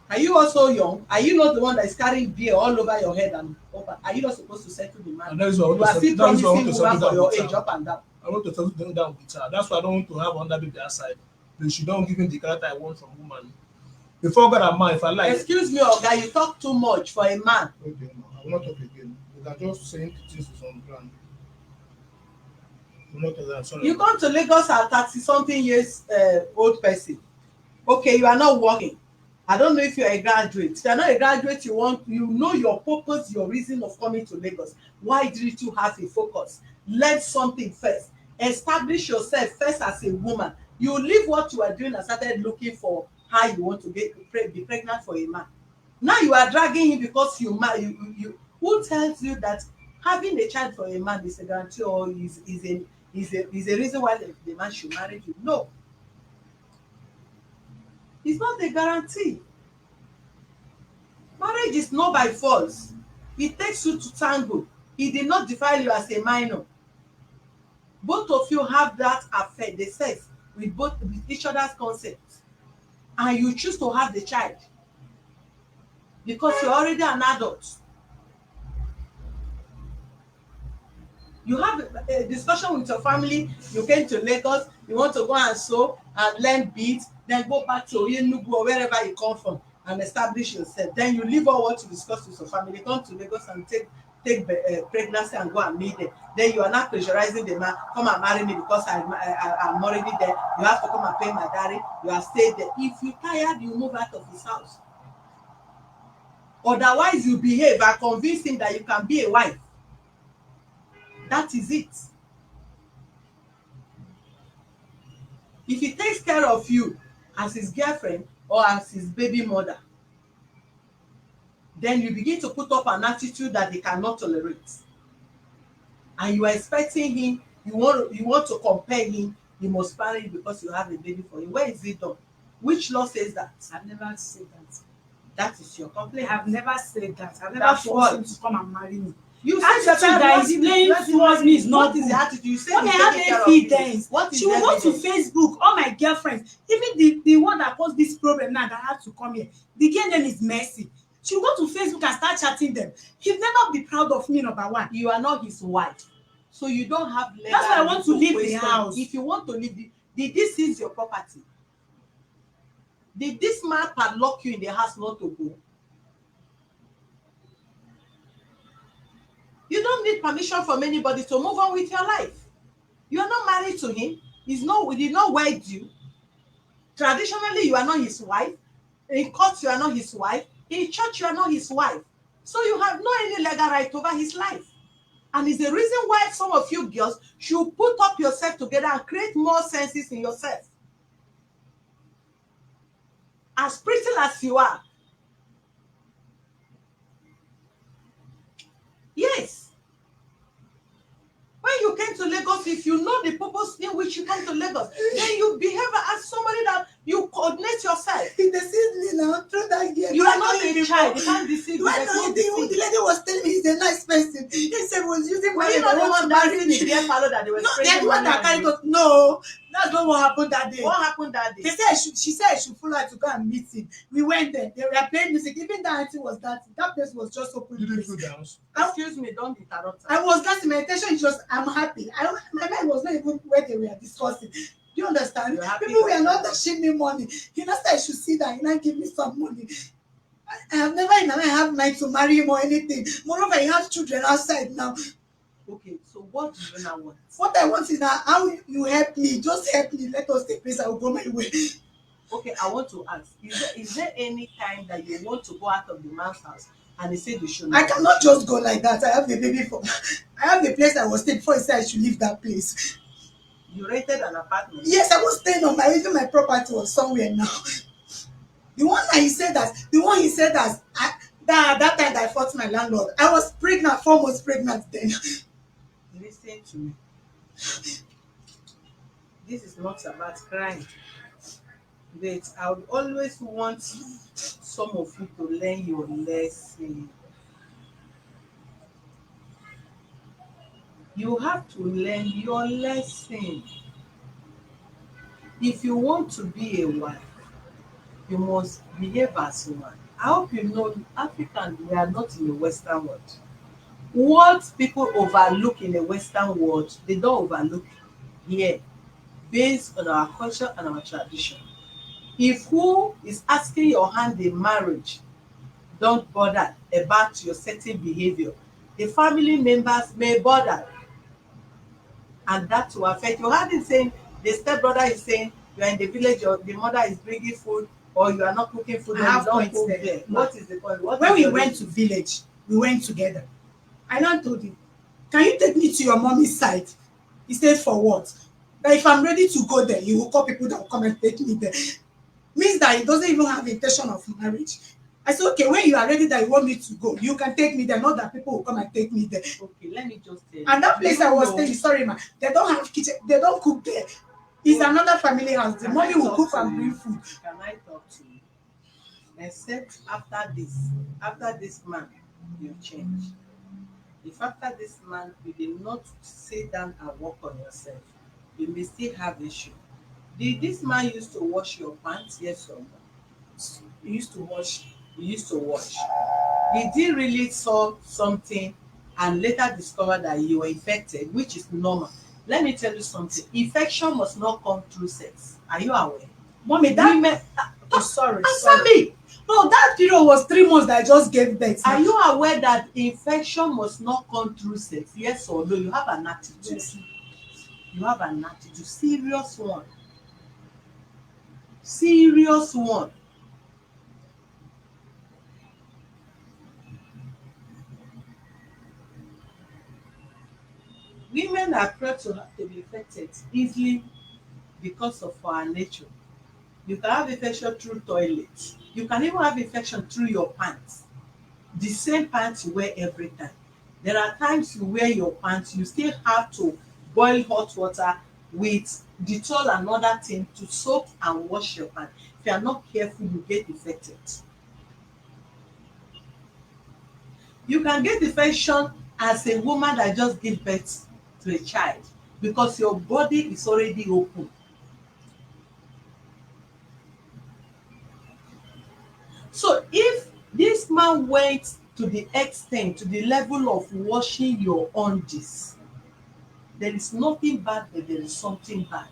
Are you also young? Are you not the one that is carrying beer all over your head and over? Are you not supposed to settle the man? And that is why I want You are to still that is why I want promising to woman settle for down your with age her. up and down. I want to settle down with her. That's why I don't want to have under baby outside. Then she don't give me the character I want from woman. Before God and man, if I like. Excuse me, Oga, you talk too much for a man. Okay, no, I will not talk again. You can just saying things is on ground. I will not tell that. Sorry. You come to Lagos as 30-something years old person. Okay, you are not working. I don't know if you're a graduate. If you're not a graduate, you know your purpose, your reason of coming to Lagos. Why didn't you have a focus? Learn something first. Establish yourself first as a woman. You leave what you are doing and started looking for how you want to be pregnant for a man. Now you are dragging him because you who tells you that having a child for a man is a guarantee or is a reason why the man should marry you? No, it's not a guarantee. Marriage is not by force. It takes two to tango. He did not defile you as a minor. Both of you have that affair, the sex, with each other's consent, and you choose to have the child because you're already an adult. You have a discussion with your family. You came to Lagos, you want to go and sew and learn beads, then go back to Enugu or wherever you come from and establish yourself. Then you leave all what you discussed with your family, come to Lagos and take take pregnancy and go and meet them. Then you are not pressurizing the man, come and marry me because I'm already there. You have to come and pay my dowry. You have stayed there. If you tired, you move out of his house. Otherwise, you behave and convince him that you can be a wife. That is it. If he takes care of you as his girlfriend or as his baby mother, then you begin to put up an attitude that they cannot tolerate. And you are expecting him, you want to compare him, he must marry you because you have a baby for him. Where is it done? Which law says that? I've never said that. That is your complaint. I've never said that. I've never That's forced what? him to come and marry me. You Attitude that is playing towards me is not What is good. the attitude? You say When I you have taking care of evidence, what is she will the go to evidence? Facebook, all my girlfriends, even the one that caused this problem now that I have to come here, the girl name is Mercy. She will go to Facebook and start chatting them. He'll never be proud of me, number one. You are not his wife, so you don't have legal That's why I want to leave the question. house. If you want to leave did this seize your property? Did this man padlock you in the house not to go? You don't need permission from anybody to move on with your life. You are not married to him. He did not wed you. Traditionally, you are not his wife. In court, you are not his wife. In church, you are not his wife. So you have no any legal right over his life. And it's the reason why some of you girls should put up yourself together and create more senses in yourself. As pretty as you are. Yes. When you came to Lagos, if you know the purpose in which you come to Lagos, then you behave as somebody that you coordinate yourself. He deceived me now through that girl. You are not a child. You can't deceive you. Why There's no not? The deceit. lady was telling me he's a nice person. He said he was using Were money you not the to one marry dancing me. in the beer parlor that they were No, spraying they're the one money that on carried you? us. No, that's not what happened that day. What happened that day? They said she said I should follow her to go and meet him. We went there. They were playing music. Even that auntie was dancing. That place was just open. You didn't place. feel dance. Excuse me, don't interrupt her. I was dancing. My intention is just I'm happy. My mind was not even where they were discussing. Do you understand? You're happy People for were not them. dashing me money. He not said I should sit down. He not give me some money. I have never in my mind have mind to marry him or anything. Moreover, he has children outside now. Okay, so what do you now want? What I want is that how you help me. Just help me. Let us take place. I will go my way. Okay, I want to ask, is there any time that you want to go out of the man's house and he said you should not? I cannot just go like that. I have a baby for. I have a place I was staying before he said I should leave that place. You rented an apartment? Yes, I was staying on even my property was somewhere now. The one he said that time that I fought my landlord. I was pregnant, 4 months pregnant then. Listen to me. This is not about crying. But I would always want some of you to learn your lesson. You have to learn your lesson. If you want to be a wife, you must behave as one. I hope you know Africans, we are not in the Western world. What people overlook in the Western world, they don't overlook here based on our culture and our tradition. If who is asking your hand in marriage don't bother about your certain behavior, the family members may bother, and that will affect you. How is saying the stepbrother is saying you are in the village or the mother is bringing food or you are not cooking food I or have you don't points cook there. there? What is the point? When we went to village, we went together. I now told him, can you take me to your mommy's side? He said, for what? That if I'm ready to go there, he will call people that will come and take me there. Means that he doesn't even have intention of marriage. I said, okay, when you are ready that you want me to go, you can take me there, not that people will come and take me there. Okay, let me just tell you. And that place You I was know- staying, sorry ma, they don't have kitchen, they don't cook there. It's another family house. The Can mommy I will talk cook to and you? bring food. Can I talk to you? Except after this man, you change. If after this man you did not sit down and work on yourself, you may still have issue. Did this man used to wash your pants? Yes or no? We used to wash. He used to wash. Did he really saw something and later discover that you were infected, which is normal? Let me tell you something. Infection must not come through sex. Are you aware? Mommy, that Women, oh, sorry. answer me. No, that period was 3 months that I just gave birth. Are you aware that infection must not come through sex? Yes or no? You have an attitude. Yes. You have an attitude. Serious one. Serious one. Women are prone to be infected easily because of our nature. You can have infection through toilet. You can even have infection through your pants. The same pants you wear every time. There are times you wear your pants, you still have to boil hot water with Dettol and other thing to soak and wash your pants. If you are not careful, you get infected. You can get infection as a woman that just give birth to a child because your body is already open. So if this man went to the extent, to the level of washing your undies, there is nothing bad, but there is something bad.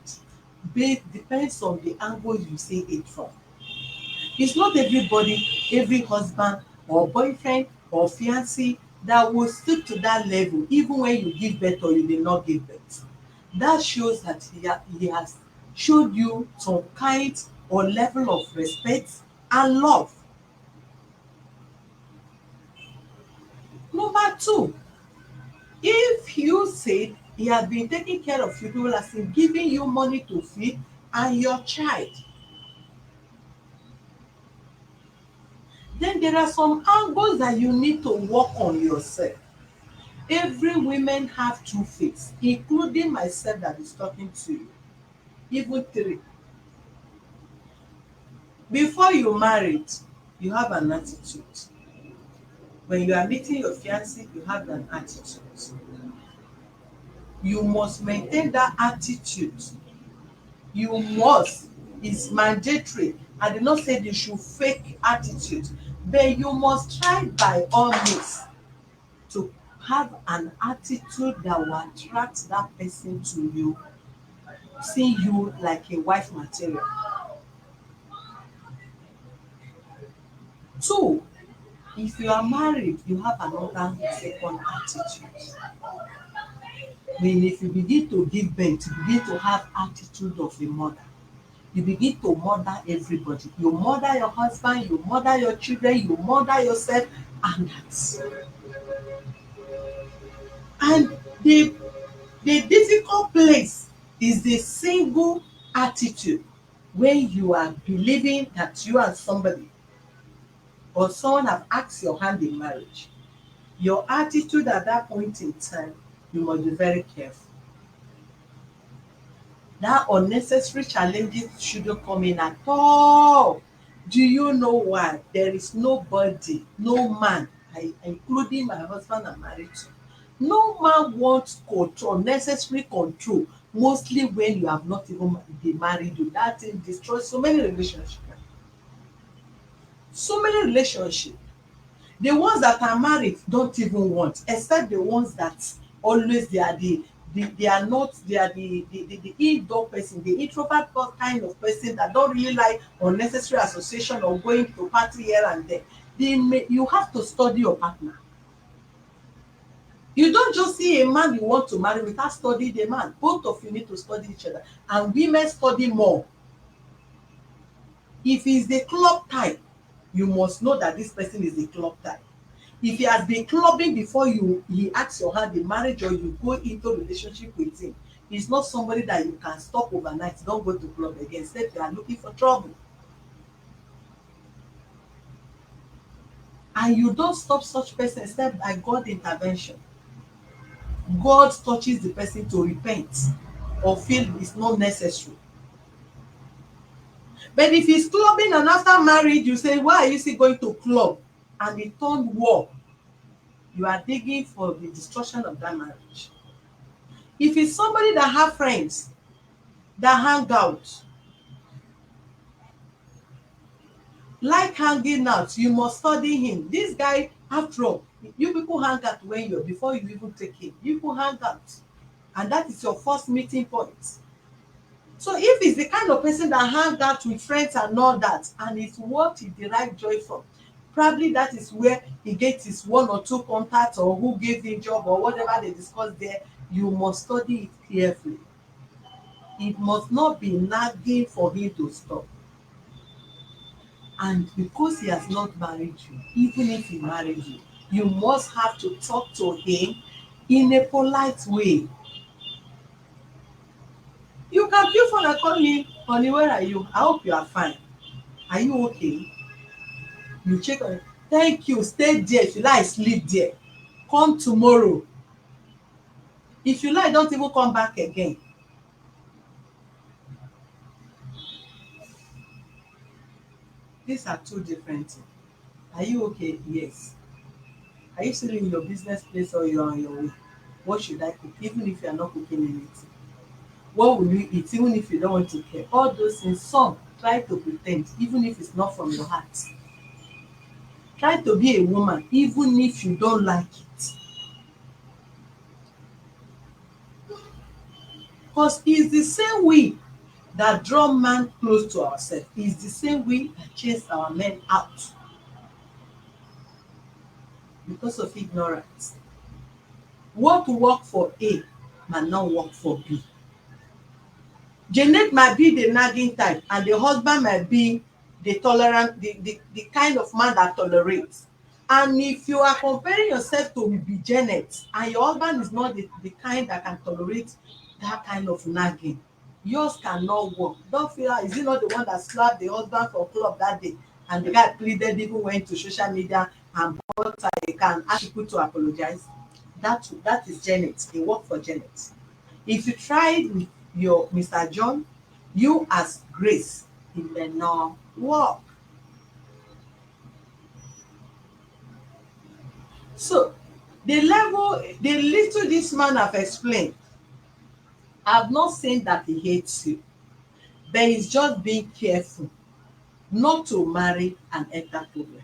It depends on the angle you see it from. It's not everybody, every husband or boyfriend or fiancé that will stick to that level even when you give birth or you did not give birth. That shows that he has showed you some kind or level of respect and love. Number two, if you said he has been taking care of you, people as in giving you money to feed and your child, then there are some angles that you need to work on yourself. Every woman have two faces, including myself that is talking to you, even three. Before you married, you have an attitude. When you are meeting your fiancé, you have an attitude. You must maintain that attitude. You must. It's mandatory. I did not say you should fake attitude, but you must try by all means to have an attitude that will attract that person to you, see you like a wife material. Two, if you are married, you have another second attitude. I mean, if you begin to give birth, you begin to have attitude of a mother. You begin to mother everybody. You mother your husband, you mother your children, you mother yourself, and that's. And the difficult place is the single attitude when you are believing that you are somebody or someone have asked your hand in marriage. Your attitude at that point in time, you must be very careful. That unnecessary challenges shouldn't come in at all. Do you know why? There is nobody, no man, including my husband I'm married to, no man wants control, unnecessary control, mostly when you have not even been married. You that thing destroys so many relationships. So many relationships. The ones that are married don't even want, except the ones that always they are not, they are the indoor person, the introvert kind of person that don't really like unnecessary association or going to party here and there. You have to study your partner. You don't just see a man you want to marry without studying the man. Both of you need to study each other, and women study more. If he's the club type, you must know that this person is a club type. If he has been clubbing before he asks your hand in marriage or you go into relationship with him, he's not somebody that you can stop overnight, don't go to club again, except you are looking for trouble. And you don't stop such person except by God intervention. God touches the person to repent or feel it's not necessary. But if he's clubbing and after marriage you say, why are you still going to club? And it turned war, you are digging for the destruction of that marriage. If it's somebody that have friends that hang out, like hanging out, you must study him. This guy, after all, you people hang out when you're before you even take him. You people hang out, and that is your first meeting point. So if he's the kind of person that hang out with friends and all that, and it's what he derive joy from, probably that is where he gets his one or two contacts, or who gave him job, or whatever they discuss there. You must study it carefully. It must not be nagging for him to stop. And because he has not married you, even if he married you, you must have to talk to him in a polite way. You can pick phone and call him, honey, where are you? I hope you are fine. Are you okay? You check on, thank you, stay there. If you like, sleep there. Come tomorrow. If you like, don't even come back again. These are two different things. Are you okay? Yes. Are you still in your business place, or you are on your way? What should I cook? Even if you are not cooking anything. What will you eat? Even if you don't want to care. All those things, some try to pretend, even if it's not from your heart. Try to be a woman, even if you don't like it. Because it's the same way that draw man close to ourselves. It's the same way that chase our men out because of ignorance. What work for A might not work for B. Janet might be the nagging type, and the husband might be the tolerant, the kind of man that tolerates. And if you are comparing yourself to be Janet, and your husband is not the kind that can tolerate that kind of nagging, yours cannot work. Don't feel like, is he not the one that slapped the husband for club that day, and the guy pleaded, even went to social media and bought her a car and asked people to apologize? That is Janet. It worked for Janet. If you tried with your Mr. John, you as Grace, it may not work. So the little this man have explained, I've not saying that he hates you, but he's just being careful not to marry and enter problem.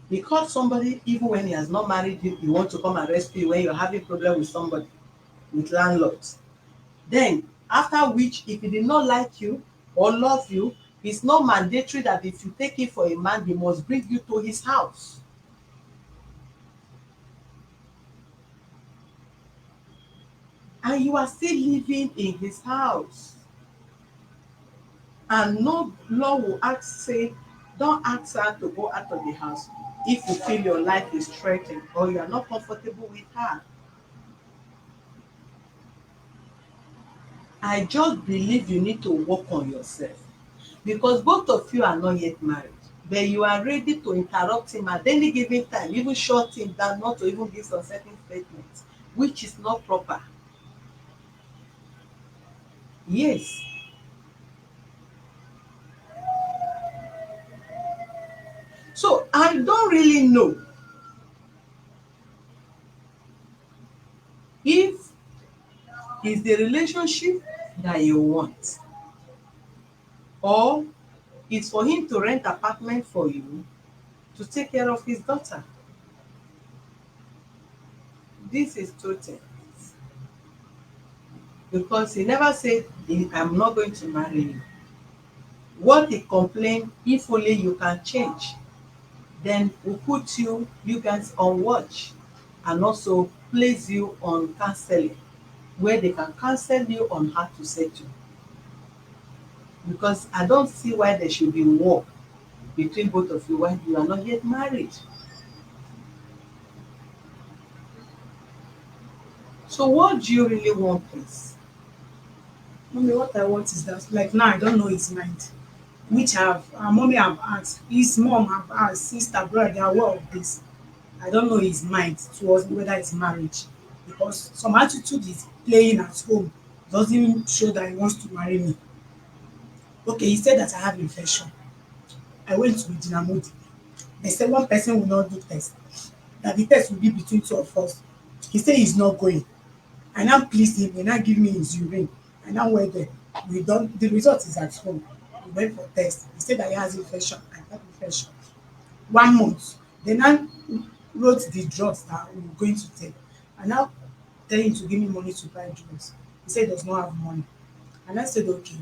Because somebody, even when he has not married you, he want to come and rescue you when you're having problem with somebody, with landlords. Then, after which, if he did not like you or love you, it's not mandatory that if you take it for a man, he must bring you to his house. And you are still living in his house. And no law will ask, say, don't ask her to go out of the house if you feel your life is threatened or you are not comfortable with her. I just believe you need to work on yourself, because both of you are not yet married, but you are ready to interrupt him at any given time, even shut him down, not to even give some certain statements, which is not proper. Yes. So I don't really know if it's the relationship that you want, or it's for him to rent apartment for you to take care of his daughter. This is two things. Because he never said, I'm not going to marry you. What he complained, if only you can change, then we'll put you guys on watch, and also place you on counseling, where they can counsel you on how to settle. Because I don't see why there should be war between both of you when you are not yet married. So what do you really want, please? Mommy, what I want is that, like now, I don't know his mind. Which have mommy have asked, his mom have asked, sister, brother, they are aware of this. I don't know his mind towards whether it's marriage, because some attitude is playing at home doesn't even show that he wants to marry me. Okay, he said that I have infection. I went to Dinamodi. They said one person will not do test. That the test will be between two of us. He said he's not going. I now pleased him. He now give me his urine. I now went there. We done. The result is at home. We went for test. He said that he has infection. I have infection. 1 month. They now wrote the drugs that we were going to take. And now telling him to give me money to buy drugs. He said he does not have money. And I said, okay,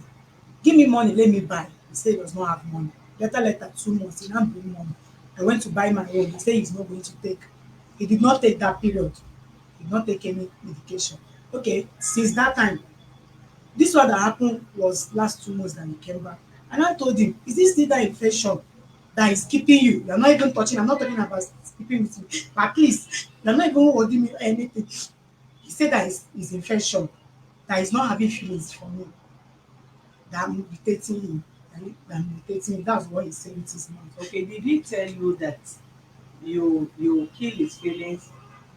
give me money, let me buy. He said he does not have money. Later, 2 months, he now bring money. I went to buy my own. He said he's not going to take. He did not take that period. He did not take any medication. Okay, since that time, this one that happened was last 2 months that he came back. And I told him, is this still that infection that is keeping you? You're not even touching, I'm not talking about sleeping with me. But at least you're not even holding me or anything. He said that is infection, that is not having feelings for me, that I'm irritating him. That I'm irritating him. That's what he said with his mouth. Okay, did he tell you that you kill his feelings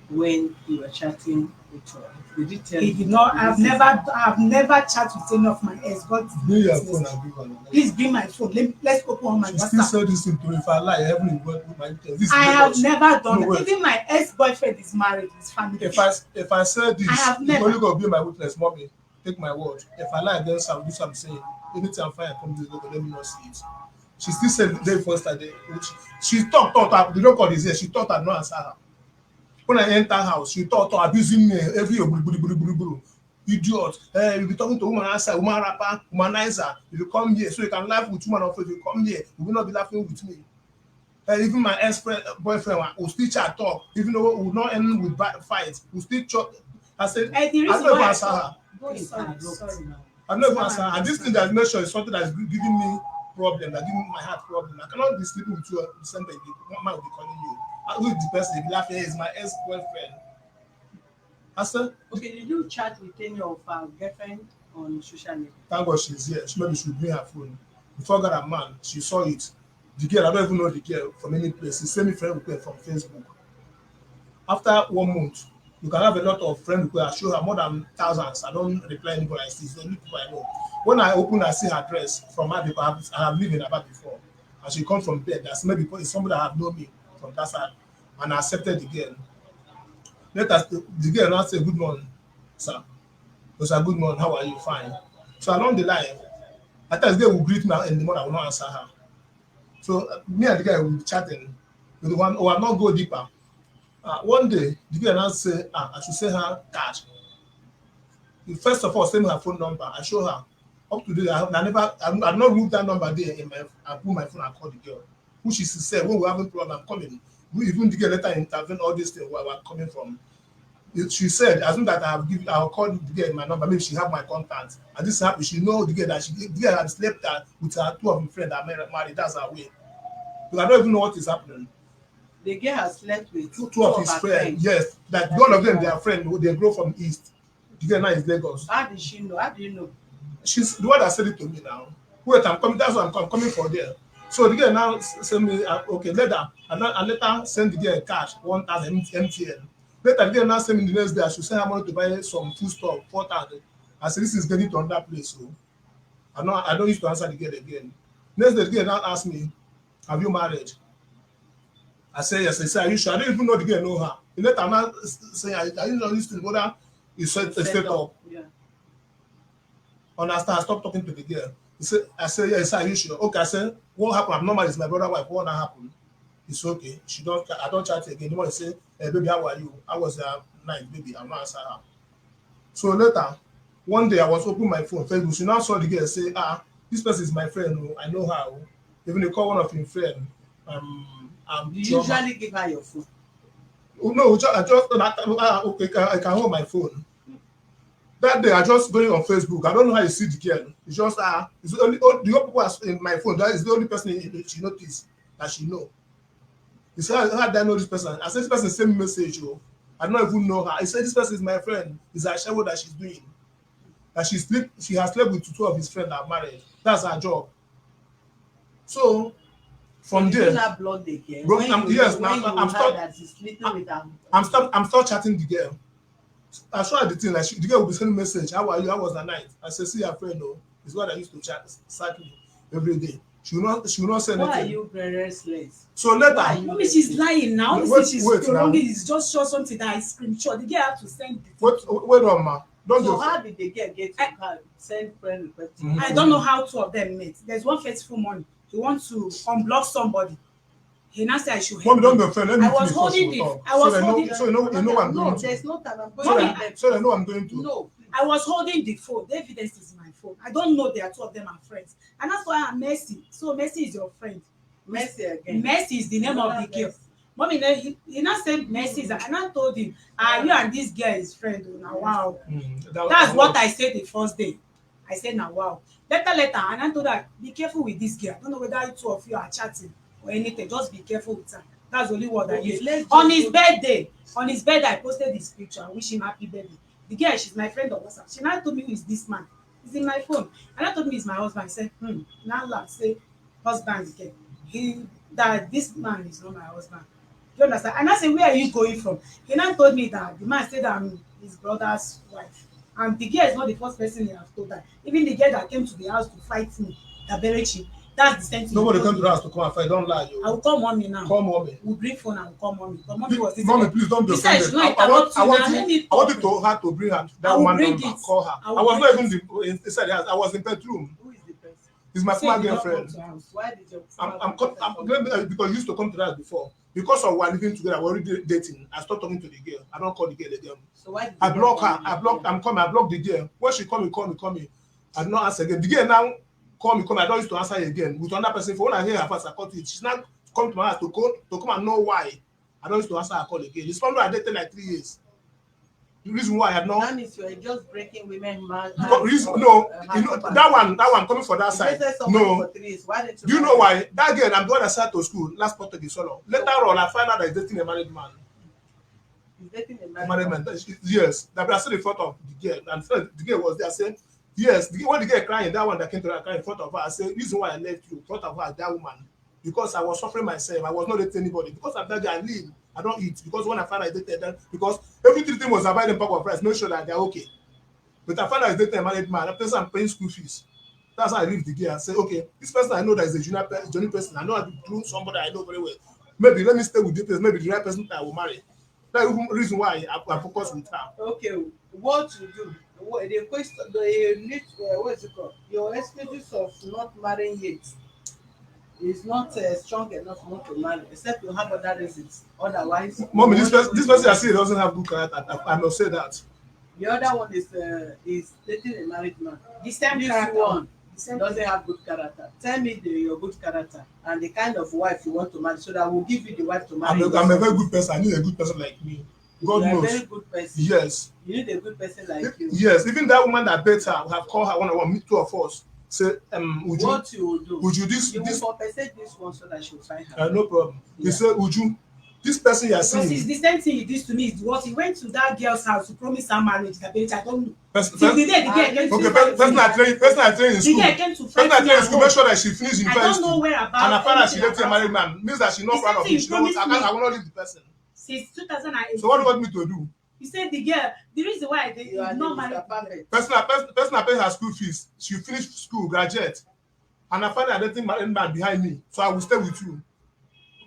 when you were chatting with her? Did he tell He you? did not. This is- I've never chatted with any of my ex. God, Bring your phone and give her number. please bring my phone. Let's open on my She still WhatsApp. said this thing to me. If I lie, heaven will God my witness. This is I have Lagos. never done No, that. wait. Even my ex-boyfriend is married, his family. If I said this, I have it's never. only gonna be my witness, mommy. Take my word. If I lie against her, this I'm saying. Anything I'm fine, come to the let me not see it. She still said the day first day. She talk. The record is here. She thought I no answer her. When I enter house, she thought abusing me every idiot. You be talking to woman outside, woman rapper, womanizer. If you come here, so you can laugh with woman. If you come here, you will not be laughing with me. Even my ex-boyfriend will still chat talk, even though we will not end with fights. We still talk. I said, The I reason don't even why answer her. Don't sorry. interrupt now. I don't even answer her. And this thing that mentioned is something that is giving me problem, that giving my heart problem. I cannot be sleeping with you at the same time. One man will be calling you. Who is the person? They be laughing. Is my ex-boyfriend. I said, Okay, did you chat with any of our girlfriend on social media? thank God she's here. She maybe should bring her phone. Before God and man, she saw it. The girl, I don't even know the girl from any place. She sent me friend request from Facebook. After 1 month, you can have a lot of friend requests. I show her more than thousands. I don't reply anybody. I see it's the only people I know. When I open, I see her address from her because I have lived in Aba before. And she comes from there. That's maybe it's somebody that have known me from that side. And I accepted the girl. Later, the girl now say, good morning, sir. I said, good morning, how are you? Fine. So along the line, I thought the girl will greet me in the morning, I will not answer her. So me and the guy will be chatting. We will not go deeper. One day, the girl now say, I should send her cash. First of all, send me her phone number. I show her. Up to date, I've not moved that number there in my. I put my phone and call the girl. Who she said when we're having problem, I'm coming. We even the girl later intervene all these things where we're coming from. She said, as soon that I'll call the girl my number. Maybe she have my contact. And this happen. She know the girl that the girl had slept with her two of her friends that married. That's her way. Because I don't even know what is happening. The girl has slept with Two of his her friends, yes, that one of them, their friend, they grow from east. The girl now is Lagos. How did she know? How do you know? She's the one that said it to me now. Wait, I'm coming. That's what I'm coming for there. So the girl now send me, okay, later, and later send the girl cash, 1,000 MTN. Later, the girl now send me the next day, I should send her money to buy some food stuff, 4,000. I said, this is getting to another place. So I don't used to answer the girl again. Next day, the girl now ask me, have you married? I say yes. I say, are you sure? I don't even know the girl know her. And later, I'm not saying, are you know this thing? Whether it's set up. Yeah. Understand? I stopped talking to the girl. I said, yes, are you sure? Okay, I said, what happened? I'm normal, it's my brother wife. What happened? It's okay. I don't chat again. The morning say, hey, baby, how are you? I was night, baby. I'm not answer her. So later, one day I was opening my phone, Facebook. She now saw the girl say, this person is my friend. Oh, I know her. Oh. Even they call one of his friends. Do you usually give her your phone? Oh, no, okay, I can hold my phone. That day, I just going on Facebook. I don't know how you see the girl. It's just it's the only people in my phone. That is the only person she noticed that she know. He said, how did I know this person? I said, this person sent me message. Oh, I don't even know her. He said, this person is my friend. It's a show that she's doing. That she has slept with two of his friends that are married. That's her job. So from there, you not block the girl. Bro, I'm still chatting the girl. I saw the thing like the girl will be sending message. How are you? How was the night? I said, see your friend. Oh, it's what I used to chat exactly every day. She will not say anything. Why are you very restless? So later, Maybe she's lying now. She's prolonging. It's just show something that I screenshot. The girl have to send it. Wait on, ma. So how did the girl get to send friend request? I don't know how two of them met. There's one faithful money. You want to unblock somebody. He now said I should Mommy, help don't be him. offended. Let me I was finish what she holding will the talk. I was So they know, holding so you know what I'm No, going to. there's no time. I'm going So to Mommy, them. so they know I'm going to. No. I was holding the phone. The evidence is in my phone. I don't know there are two of them are friends. And that's why I'm Mercy. So Mercy is your friend. Mercy again. Mercy is the name of the girl. Mommy, he now said Mercy is, and I told him, you and this girl is friend. Oh, now wow. That's what I said the first day. I said, now wow. Later, and I told her, be careful with this girl. I don't know whether the two of you are chatting or anything. Just be careful with her. That's the only word I Okay, used. let's On just his birthday, I posted this picture. I wish him happy birthday. The girl, she's my friend on WhatsApp. She now told me who is this man. He's in my phone. And I told me he's my husband. I said, now laugh, say, husband again. That this man is not my husband. Do you understand? And I said, where are you going from? He now told me that the man said I'm his brother's wife. And the girl is not the first person he has told that. Even the girl that came to the house to fight me, that Berechi, that's the same thing. Nobody come to the house to come and fight. Don't lie, you. I will call mommy now. Call mommy. We'll bring phone and we'll call mommy. But mommy was Mommy, please don't be he said offended. she's not interrupt you now. Let me I want talk. you to her to bring her I that will woman bring number. it. Call her. I I will was not bring even inside the house. I was in bedroom. Who is the person? It's my Say former you don't come girlfriend. to house. Why did your Because you used to come to that before. Because of we're living together, we're already dating. I stopped talking to the girl. I don't call the girl again. So why did I you block come her. I blocked. I'm coming. I blocked the girl. When she call me. I did not answer again. The girl now call me. I don't used to answer again with another person. For when I hear her first, I call it. She's now come to my house to come and know why. I don't used to answer her call again. It's probably I dated like 3 years. The reason why I have not. That means you are just breaking women man. That one coming for that side. No. For 3 years. Why didn't you? Do you know why? That girl, I'm the one that sat to school last part of the solo. Later on, I find out that he's dating a married man. He's dating a married man. Yes. That I saw the photo of the girl, and the girl was there. I said, yes. When the girl crying, that one that came to her crying in front of her, I said, reason why I left you in front of her, that woman, because I was suffering myself. I was not dating anybody. Because of that girl, I live. I don't eat. Because when I found out I dated them, because everything was about them pack of rice, make sure that they're okay. But I found out I dated a married man. After I'm paying school fees. That's how I leave the girl and say, okay, this person I know that is a junior person. I know how to do somebody I know very well. Maybe let me stay with this person. Maybe the right person that I will marry. That's the reason why I focus with her. Okay, what to do? The question, the what is it called? Your excuses of not marrying yet is not strong enough not to marry, except you have other reasons. Otherwise, Mommy, this person I see doesn't have good character. I must say that. the other one is dating a married man. The same This character. one doesn't have good character. Tell me your good character and the kind of wife you want to marry, so that we'll give you the wife to marry. I'm a very good person. I need a good person like me. God knows. You're a very good person. Yes. You need a good person like you. Yes. Even that woman that bet her, we have called her one, two of us. Say, what you will do? Would you will compensate this one so that she'll find her. No problem. Yeah. You say, would you? This person you are Because seeing. it's the same thing he did to me. Is what he went to that girl's house to promise her marriage. That bitch, I don't know. Person the girl came okay, to fight person I train in school. The girl came to fight person I me train in at school. home. Make sure that she finished university. I don't know where about. And I found out she anything dated a about married man. Means that she's not The proud of same him. thing She don't want, promised I will not leave the person. since 2008. So what do you want me to do? You said the girl. The reason why they You are not the married. Person I pay her school fees. She finished school, graduate. And I find out dating married man behind me. So I will stay with you.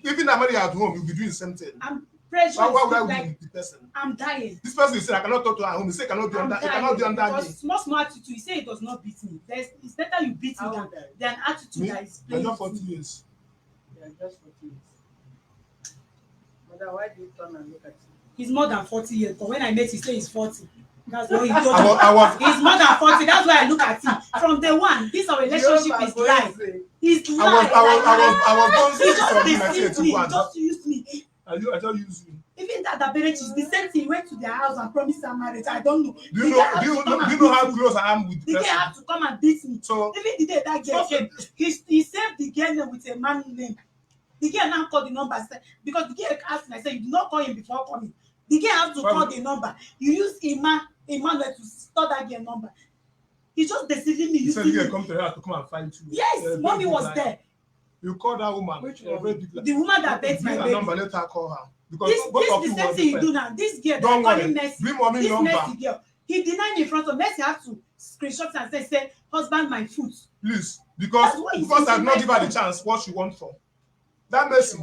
Even I marry her at home, you'll be doing the same thing. I'm precious. Why would I like, be with the person? I'm dying. This person is saying I cannot talk to her at home. He say cannot be under. It cannot be under me. Small attitude. You say it does not beat me. It's better you beat me than attitude that is You're playing. just 40 years. Yeah, just 40 years. Mother, why do you turn and look at you? He's more than 40 years. But when I met, he say he's 40. That's what he told me. I He's more than 40. That's why I look at him. From day one, this our relationship is life. It's life. was He done just deceived me. He just used me. I just use you. Even that parents is the same thing. He went to their house and promised her marriage. I don't know. Do you know how close I am with the the girl person? have to come and beat me. So even the day that girl came, he saved the girl name with a man name. The girl now called the number because the girl asked me. I said, you did not call him before coming. The girl have to call the number. You use Emmanuel to store that girl number. He's just deceiving me. You said the girl come to her to come and find you. Yes, mommy was there. You call that woman. Which one? The woman that bet my baby. Number, let her call her. Because This the same thing you do now. This girl don't that worry. calling Mercy. Bring mommy This number. Mercy girl. He denied me in front of Mercy. Have to screenshot and say, husband, my foot. Please, because I've not given her the chance what she want for. That Mercy.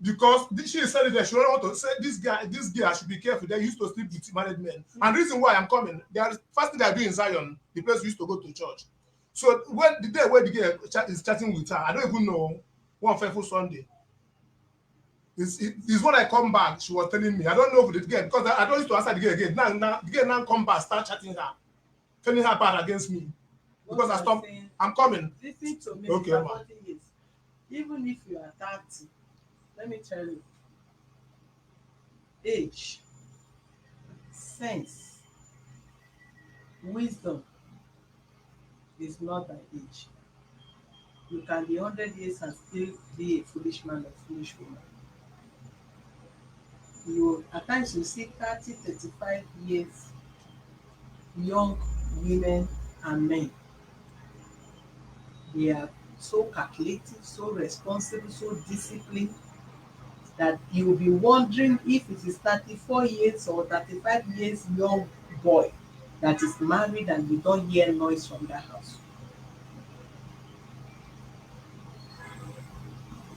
Because she said it there, she don't want to say this girl should be careful. They used to sleep with married men. And the reason why I'm coming, first thing they do in Zion, the place we used to go to church. So when the day where the girl is chatting with her, I don't even know one faithful Sunday. It's when I come back, she was telling me. I don't know if the girl, because I don't used to answer the girl again. Now the girl now come back, start chatting her, telling her bad against me. Because I stopped. I'm coming. Listen to me, Okay, Mr. ma. 40 years. Even if you are 30, let me tell you, age, sense, wisdom is not an age. You can be 100 years and still be a foolish man or foolish woman. You at times you see 30, 35 years young women and men. They are so calculative, so responsible, so disciplined that you will be wondering if it is 34 years or 35 years young boy that is married and you don't hear noise from that house.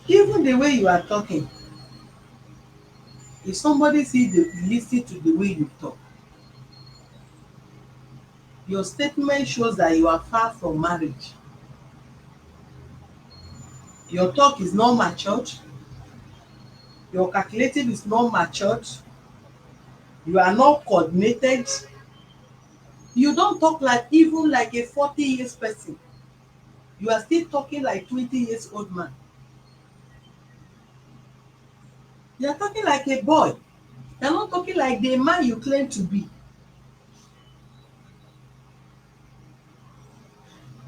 Even the way you are talking, if somebody see the listen to the way you talk, your statement shows that you are far from marriage. Your talk is not matured, your calculative is not matured, you are not coordinated, you don't talk like even like a 40 years person. You are still talking like 20 years old man. You are talking like a boy. You are not talking like the man you claim to be.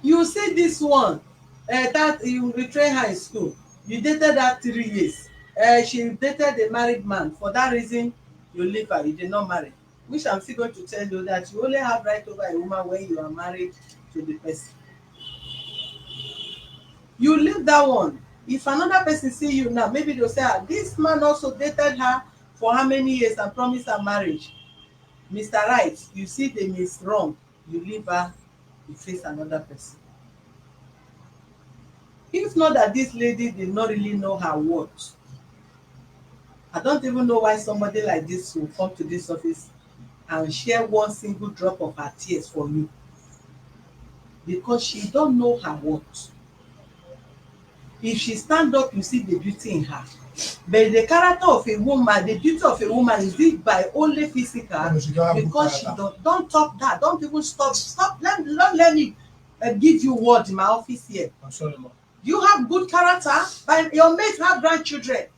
You see this one, that you betray her in school, you dated her 3 years, she dated a married man, for that reason you leave her, you did not marry. Which I'm still going to tell you that you only have right over a woman when you are married to the person. You leave that one. If another person see you now, maybe they'll say, ah, this man also dated her for how many years and promised her marriage. Mr. Right, you see the miss wrong, you leave her, you face another person. If not that this lady did not really know her worth, I don't even know why somebody like this will come to this office and share one single drop of her tears for you, because she don't know her worth. If she stand up, you see the beauty in her. But the character of a woman, the beauty of a woman is it by only physical, because she don't talk that. Don't even stop. Let me give you word in my office here. I'm sorry, ma. You have good character, but your mates have grandchildren.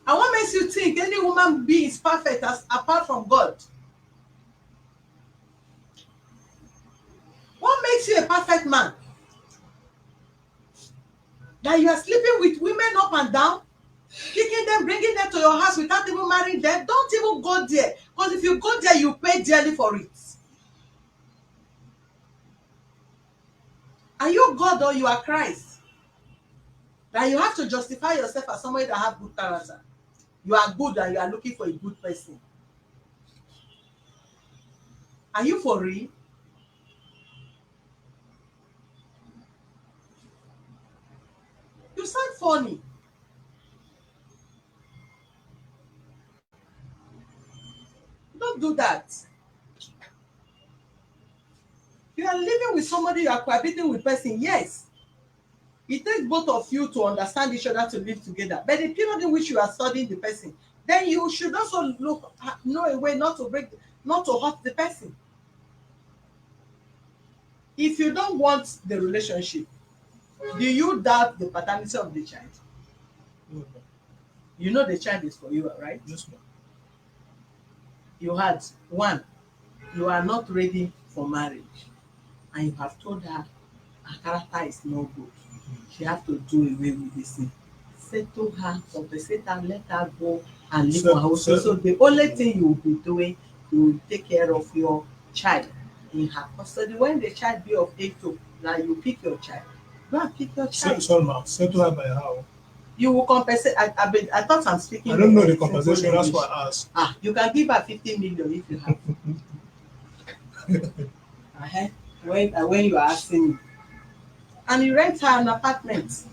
And what makes you think any woman being is perfect as apart from God? What makes you a perfect man? That you are sleeping with women up and down, kicking them, bringing them to your house without even marrying them? Don't even go there, because if you go there, you pay dearly for it. Are you God or you are Christ? That you have to justify yourself as somebody that have good character. You are good and you are looking for a good person. Are you for real? You sound funny. Don't do that. You are living with somebody, you are cohabiting with person, yes. It takes both of you to understand each other to live together. But the period in which you are studying the person, then you should also know a way not to hurt the person. If you don't want the relationship, do you doubt the paternity of the child? No, You know the child is for you, right? yes, ma. You had one, you are not ready for marriage, and you have told her her character is no good. She have to do away with this thing. Settle her, compensate her, let her go and live on her own. So the only thing you will be doing, you will take care of your child in her custody. When the child be of age to, now you pick your child. Go and pick your child. Sorry, ma. Settle her by how? You will compensate. I thought I'm speaking. I don't know the compensation. That's why I asked. You can give her 50 million if you have. When you are asking me, and you rent her an apartment,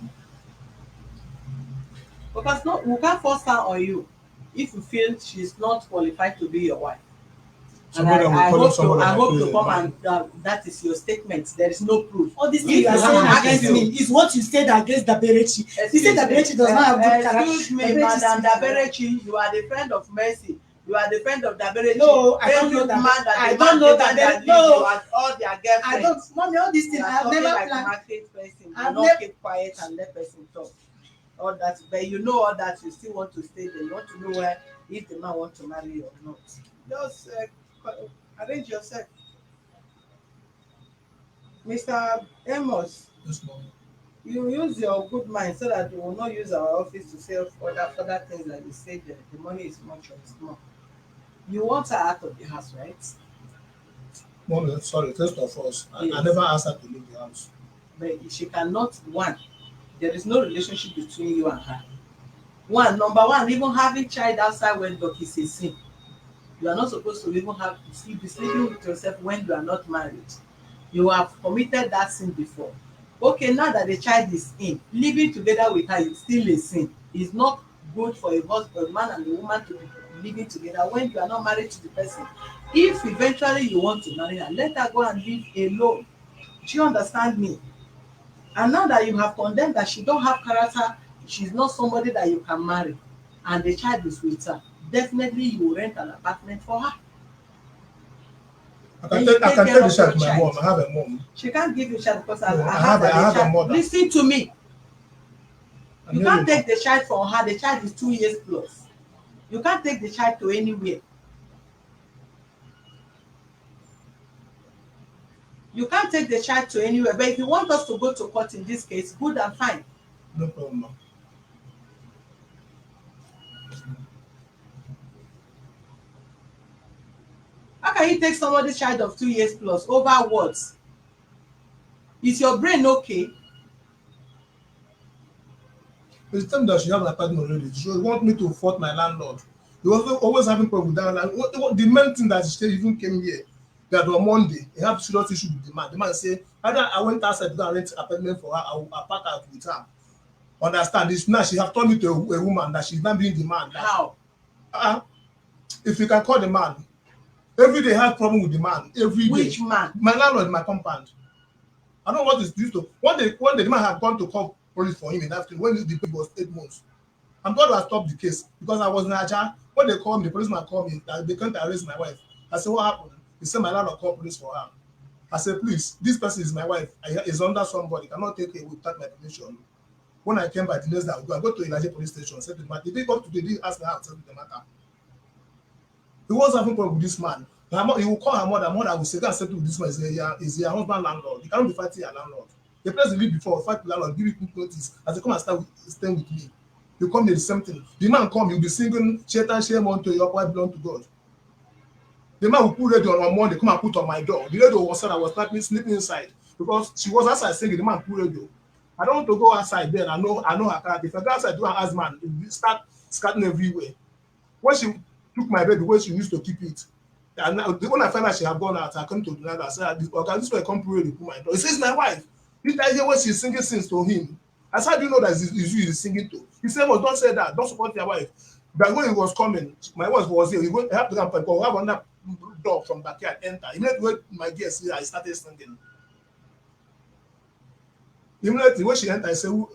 because no, we can't force her on you if you feel she's not qualified to be your wife. And Somebody will I call him hope to somebody that plays come a and that is your statement. There is no proof. All this If thing you are you saying have against access- me is what you said against Daberechi. You said Daberechi does not have good character. Excuse me, Daberechi is Madam sweet. Daberechi, you are the friend of Mercy. You are the friend of Daberechi. No, I don't know Every that. man that I the don't man know that that. leave No, you and all their I girlfriends. don't. Mommy, all these You things are I have talking never like planned. market person. I've Do not never. keep quiet and let person talk. All that, but you know all that. You still want to stay there. You want to know where if the man want to marry you or not. Just arrange yourself, Mr. Amos. Yes, mom. You use your good mind so that you will not use our office to say further things like you say the money is much or small. You want her out of the house, right? Mom, sorry, first of all, I Yes. never asked her to leave the house. But she cannot, one, there is no relationship between you and her. One, number one, even having child outside wedlock is a sin. You are not supposed to even be sleeping with yourself when you are not married. You have committed that sin before. Okay, now that the child is in, living together with her is still a sin. It's not good for a husband, man and a woman to be living together when you are not married to the person. If eventually you want to marry her, let her go and live alone. Do you understand me? And now that you have condemned that she don't have character, she's not somebody that you can marry, and the child is with her, definitely you will rent an apartment for her. I Then can you take I take can care take the of shot your to my child. mom. I have a mom. She can't give you child because No, I I heard that I the have a child. mother. Listen to me. I'm You can't hearing you. take the child from her. The child is 2 years plus. You can't take the child to anywhere. You can't take the child to anywhere. But if you want us to go to court in this case, good and fine. No problem, mom. How can you take somebody's child of 2 years plus over what? Is your brain okay? It's time that she have an apartment already. She want me to fault my landlord. He was always having problem with that. And the main thing that she even came here, that on Monday, he have serious issue with the man. The man say, either I went outside to go and rent apartment for her, I will park out with her. Understand this now? She have turned me to a woman that she's not being the man. That, How? uh, if you can call the man, every day I have problem with the man. Every day. Which man? My landlord in my compound. I don't know what is used to. One day the man had gone to call police for him in the afternoon when the baby was 8 months. I'm glad I stopped the case because I was in Aja. When they called me, the policeman called me that they can't arrest my wife. I said, what happened? He said my landlord called police for her. I said, please, this person is my wife. Is under somebody. Cannot take it without my permission. When I came by the next day, I go to Ilaje police station, said to the man, did they come to the ask me how to settle the matter? He was having problem with this man. He will call her mother. Mother will say, go and settle with this man. Is your husband landlord? You cannot be fighting your landlord. The person live before, fight the landlord, give you quick notice. As they come and stay with me. You come here the same thing. The man come, you'll be singing Shaitan shame unto your wife belong to God. The man will put radio on Monday, come and put on my door. The radio was said I was sleeping inside because she was outside singing. The man put radio. I don't want to go outside there. I know her character. If I go outside, do an ask man, it will start scattering everywhere. When she took my baby, where she used to keep it, and now, when I find out she had gone out, I come to the I said, okay, this way I come put radio, put my door. He says, my wife. This guy here when she's singing sings to him. I said, how do you know that is you he's singing to? He said, well, don't say that. Don't support your wife. But when he was coming, my wife was here. He went, I have to go and go. I have another door from backyard, enter. Immediately when my guest here, I started singing. Immediately when she entered, I said, who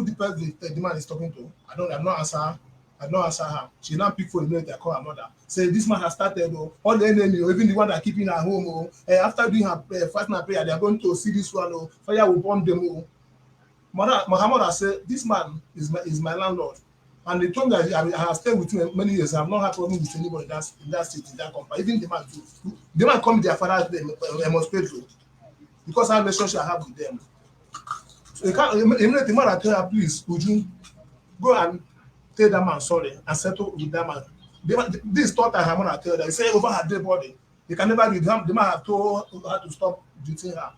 the person the man is talking to? I'm not answer her. I don't answer her. She now pick phone immediately. I call her mother. Say this man has started. Oh, all the enemy, even the one that keeping her home. Oh, after doing her fasting and prayer, they are going to see this one. Oh, fire will burn them. Oh, Muhammad said, this man is my landlord. And they told me that I have stayed with him many years. I have not had problem with anybody in that city, in that company. Even the man too. The man come their father, Amos Pedro, because I have a relationship I have with them. So they can't immediately the man I tell her, please, would you go and tell that man sorry and settle with that man. This thought that her mother tell her, he say over her dead body. They can never do the man have told her to stop beating her.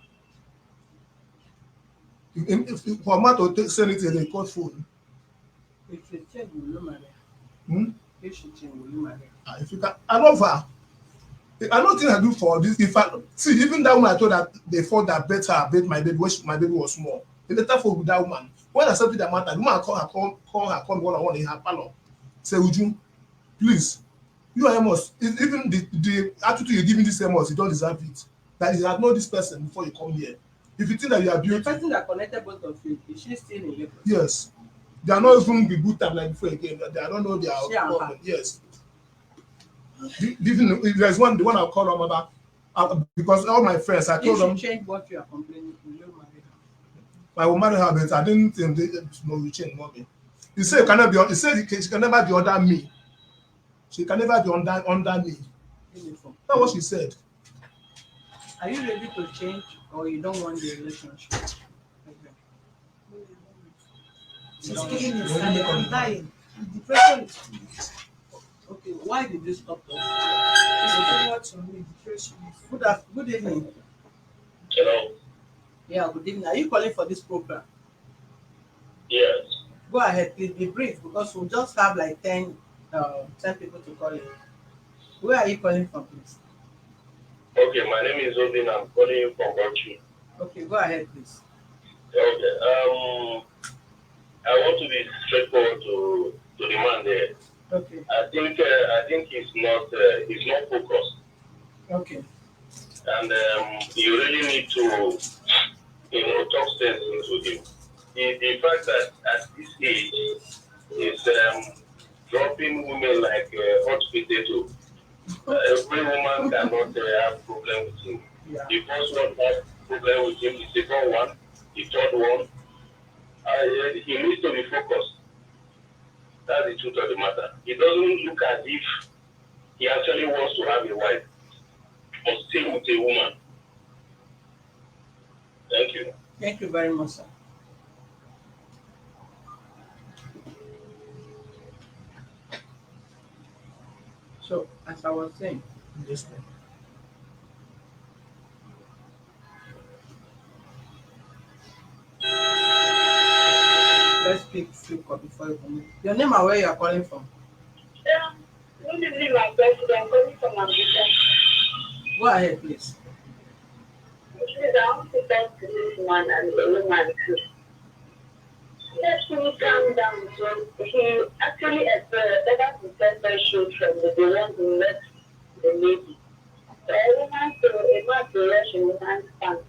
For a man to send it in a court phone. If you change, will you marry? Hmm? If she change, will you marry? If you can, I love her. I don't think I do for this. If I see, even that woman I told that they thought that better bet my baby when my baby was small. They better for with that woman. When I settled that matter, the woman call her, call her, come one on one in her parlor. Say, would you please? You are Amos. Even the attitude you give me this Amos, you don't deserve it. That you have known this person before you come here. If you think that you are The beauty, person that connected both of you, is she still in Lagos? yes. They are not even the good time like before again. They I don't know their She and her. problem. Yes. There's one, the one I'll call them about, because all my friends, I told If she them change what you are complaining, will you marry her? I will marry her, but I didn't think we change mommy. He said, cannot be, he said she can never be under me. She can never be under me. Uniform. That's what she said. Are you ready to change or you don't want the relationship? Okay. She's No. killing me. You only make I'm up dying. Depression is too much. Okay, why did you stop talking? It's too much on me. Depression is. Good evening. Hello. Yeah, good evening. Are you calling for this program? Yes. Go ahead, please be brief because we'll just have like 10 people to call in. Where are you calling from, please? Okay, my name is Odin. I'm calling you from Bauchi. Okay, go ahead, please. Okay. I want to be straightforward to the man there. Okay, I think he's not focused, okay, and you really need to talk sense into him. The fact that at this age is dropping women like hot potato. Every woman cannot have problem with him. yeah. The first one has problem with him. The second one, the third one, he needs to be focused. That's the truth of the matter. It doesn't look as if he actually wants to have a wife or stay with a woman. Thank you. Thank you very much, sir. So, as I was saying, this. let's pick few call before you come in. Your name and where you are calling from? Yeah, good evening, my president. Calling from Abuja. Go ahead, please. Please, I want to talk to this man and the woman too. Let me calm down. So he actually better himself very short from the one who met the lady. So a woman to a man to rush a woman's bank.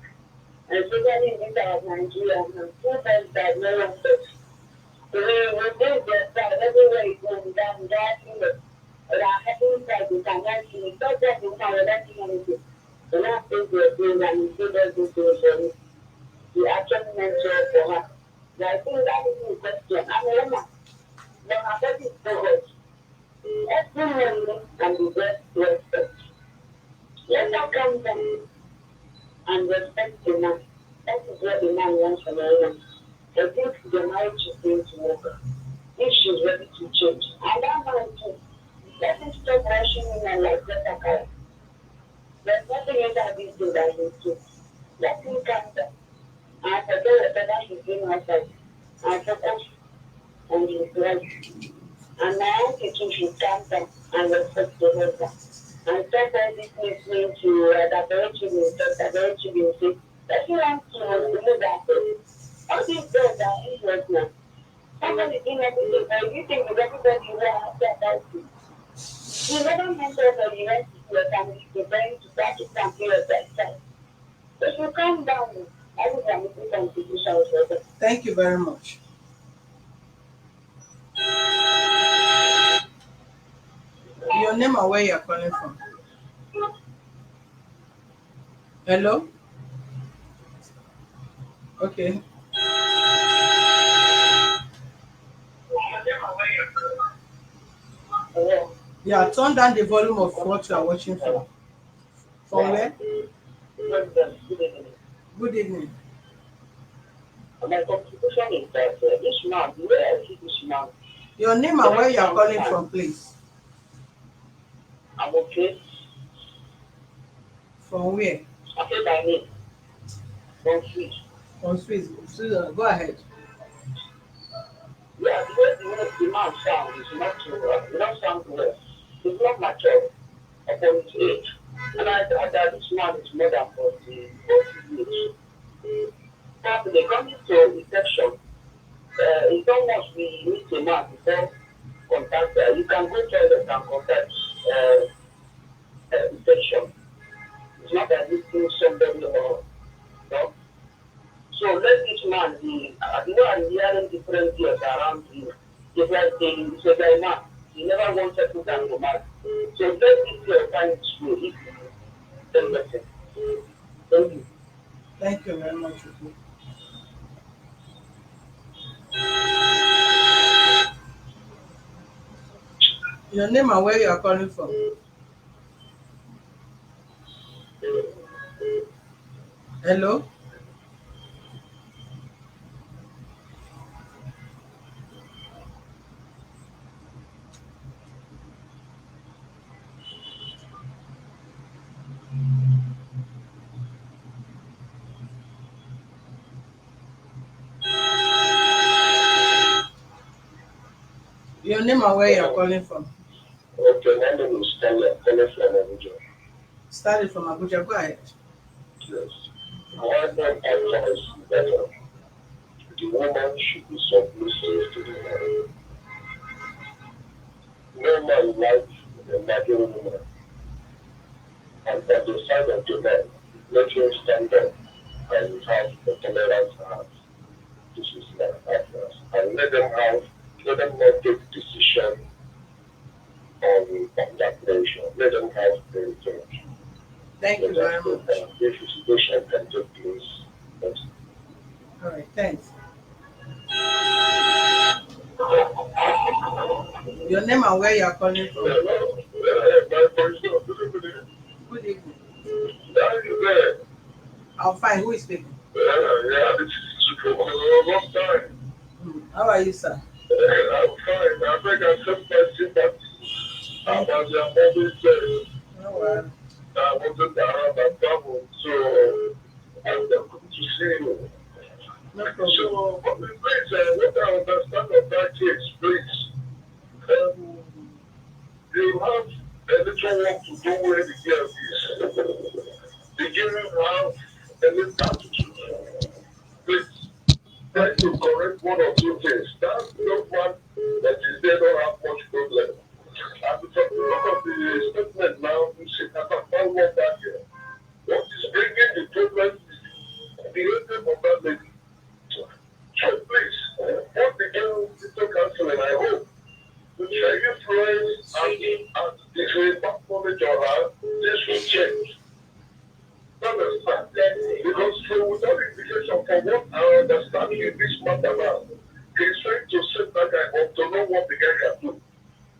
And especially in this part of Nigeria, and sometimes that no one says. So we do their side everywhere you go down that you know. Inside you cannot see it. Not that you can not see anything. The last thing you're doing and you still don't do it. You actually mentor for her. So I think that is the question. I'm a woman. But her body is so hot. Every woman can be best respect. Let her come down and respect the man. That is what the man wants from a woman. I think the marriage is going to work. If she's ready to change. And that man too. Let him stop rushing women like that. There's nothing in that this thing that he do. Let him calm down. And forget whatever he's doing outside. And focus on his life. And my own teaching should calm down and respect the husband. And stop all this listening to that very children, that very children say, that he wants to remove that. All these girls are useless now. Somebody doing everything, but you think that everybody will have that thing. You never mentor the university to your family, preparing to practice and play your best time. So if you calm down, I would have a contribution with them. Thank you very much. Your name and where you are calling from? Hello? Okay. Yeah. Yeah, turn down the volume of what you are watching from. From where? Good evening. My contribution is that this man, the way I see this man, Your name and where you are calling from, please. I'm okay. From where? I say my name, don't switch. From Swiss. Go ahead. Yeah, the way the man sound is not too it don't sound well. It's not mature upon his age. And I thought that this man is more than 40 years. But they come to reception. It's almost we meet a man before contact. You can go toilet and contact infection. It's not that you kill somebody or no. So let each man be. You know, I'm hearing different years around you. Different things. So they're not. You never want to put down the man. So let this year find its way. If you tell them, thank you. Thank you very much. Uju. Your name and where you are calling from. Hello. Your name and where you are calling from. Okay, my name is Stanley. I'm calling from Abuja. Started from Abuja. Go ahead. Yes. My own advice is that the woman should be submissive to the man. No man likes a nagging woman. And on the side of the man, let him stand up and have a tolerant heart. This is my advice. And let them not take decision on that nation. Let them have the judge. Thank you Let us very go much. and if a situation can take place. Yes. All right. Thanks. Your name and where you are calling from. My person, Good evening. that is there. I'm fine. Who is speaking? Yeah, this is for a long time. How are you, sir? I'm fine. I think I sent my sympathy Thank about you. their mobile service. No worries. I wanted around and travel, so I'm good to see you. No problem. So, please, what I understand of that case, please, um, you have a little work to do where the girl is. The girl have a little attitude. Please, try Okay. to correct one or two things. That young man that is there don't have much problem. And from the look of the statement now, you see that I found one back here. What is bringing the problem is the behavior of that lady. So please, what the girl into counseling, I hope, to try influence and if we back knowledge on her, this will change. Understand? Because without indication for what I understand in this matter now, he's trying to set that guy up to know what the guy can do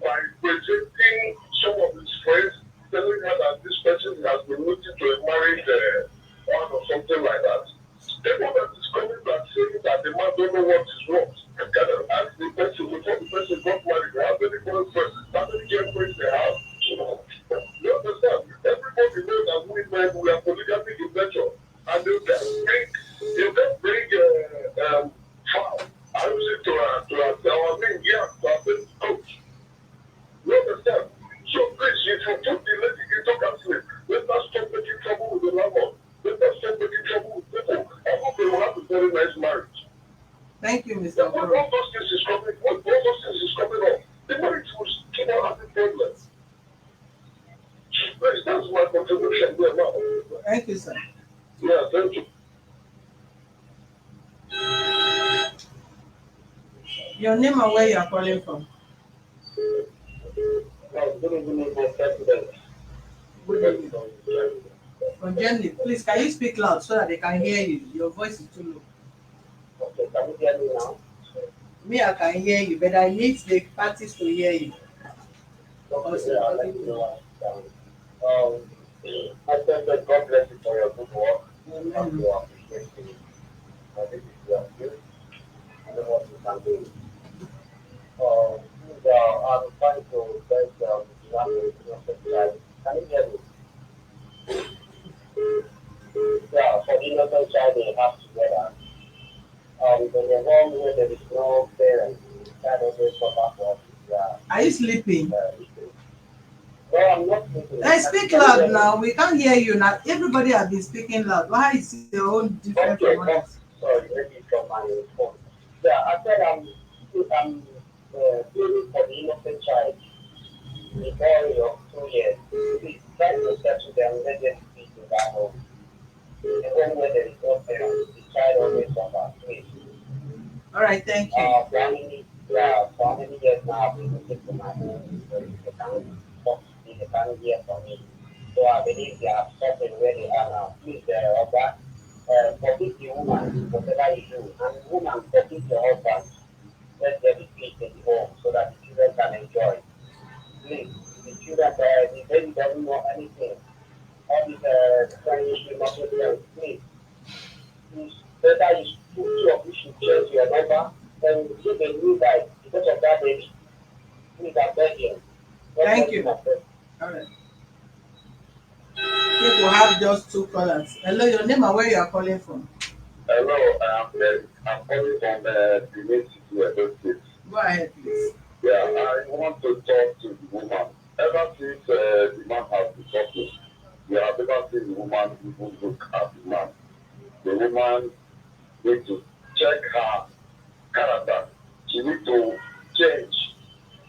by presenting some of his friends, telling her that this person has been looking to a married one or something like that. The one that is coming back saying that the man don't know what is wrong. Can I ask the person before the person got married, how many girlfriends, how many girlfriends they have? You understand? Everybody knows that women we are polygamy in nature, and you can bring foul. I use it to our men, yeah, to our men coach. You understand? So please, if you put the lady into counseling, let us stop making trouble with the landlord. Let us stop making trouble with people. I hope they will have a very nice marriage. Thank you, Yeah, Mr. when Okoro. all those things is coming, when all those things is coming up, the marriage will keep on having problems. Please, that's my contribution there now. Thank you, sir. Yeah, thank you. Your name and where you are calling from. Good evening, my president. Good evening. From Germany. Please, can you speak loud so that they can hear you? Your voice is too low. Okay, can you hear me now? Me, I can hear you, but I need the parties to hear you. Okay, Also, yeah, let me know um, I thank God, God bless you for your good work. And Amen. you appreciate it. This is your gift. I know what you can do. Please, I'm trying to thank the innocent child. Can you hear me? Yeah, for the innocent child they have together. There's a home where there is no parents. Child always suffer for their Are you sleeping? issue. No, I'm not thinking. Hey, speak Can you loud hear me? now. We can't hear you now. Everybody has been speaking loud. Why is your own different from Okay, others? sorry, maybe it's from my phone. Yeah, I said I'm pleading for the innocent child, the boy of 2 years. Please try to settle them, let them speak in that home. The home where there is no parents, the child always suffer. Please. All right, thank you. For how many years now I've been looking for my own story. They can't talk to me, they can't hear from me. So I believe they have settled where they are now. Please, Oga, forgive the woman, whatever you do. And the woman, forgive your husband. Let there be peace in the home so that the children can enjoy. Please, the children, the baby doesn't know anything. All these Chinese remote please, please, better you two of you should change your number and give a new life because of that baby. Please, I'm begging. Thank you. All right. I think we'll have just two callers. Hello, your name and where you are calling from? Hello, I'm calling from the Benin City, Edo State. Go ahead, please. Yeah, I want to talk to the woman. Ever since the man has been talking, we have never seen the woman even look at the man. The woman needs to check her character. She needs to change.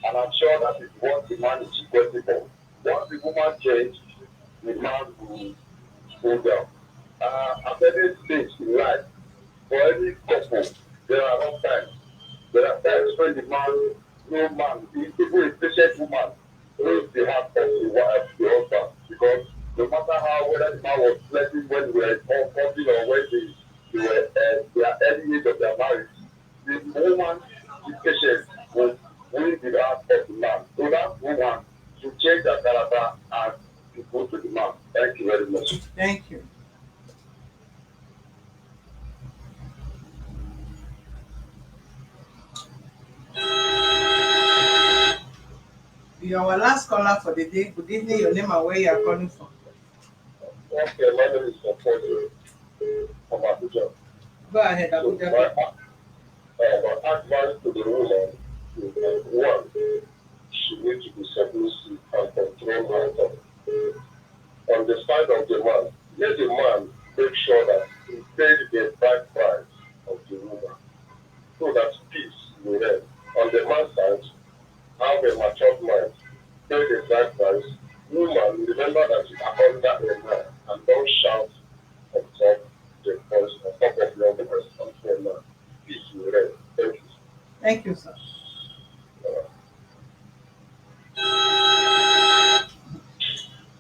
And I'm sure that is what the man is requesting for. Once the woman changes, the man will go down. At any stage in life, for any couple, there are no times. There are times when no man, even a patient woman, knows the heart of the wife, the husband, because no matter how, whether the man was flirting when they were all 40 or when they were their early age of their marriage, the woman, the patient, will win the heart of the man. So that woman should change her character and to go to the man. Thank you very much. Thank you. You are our last caller for the day. Good evening, your name and where you are calling from. Okay, my name is Apostle from Abuja. Go ahead, So Abuja. my advice to the woman is that one, she needs to be submissive and control herself. On the side of the man, let the man make sure that he pays the right price of the woman so that peace will reign. On the man's side, have a matured mind, pay the right price. Woman, remember that you are under a man and don't shout on top the voice on top of your voice onto a man. Peace will reign. Thank you. Thank you, sir.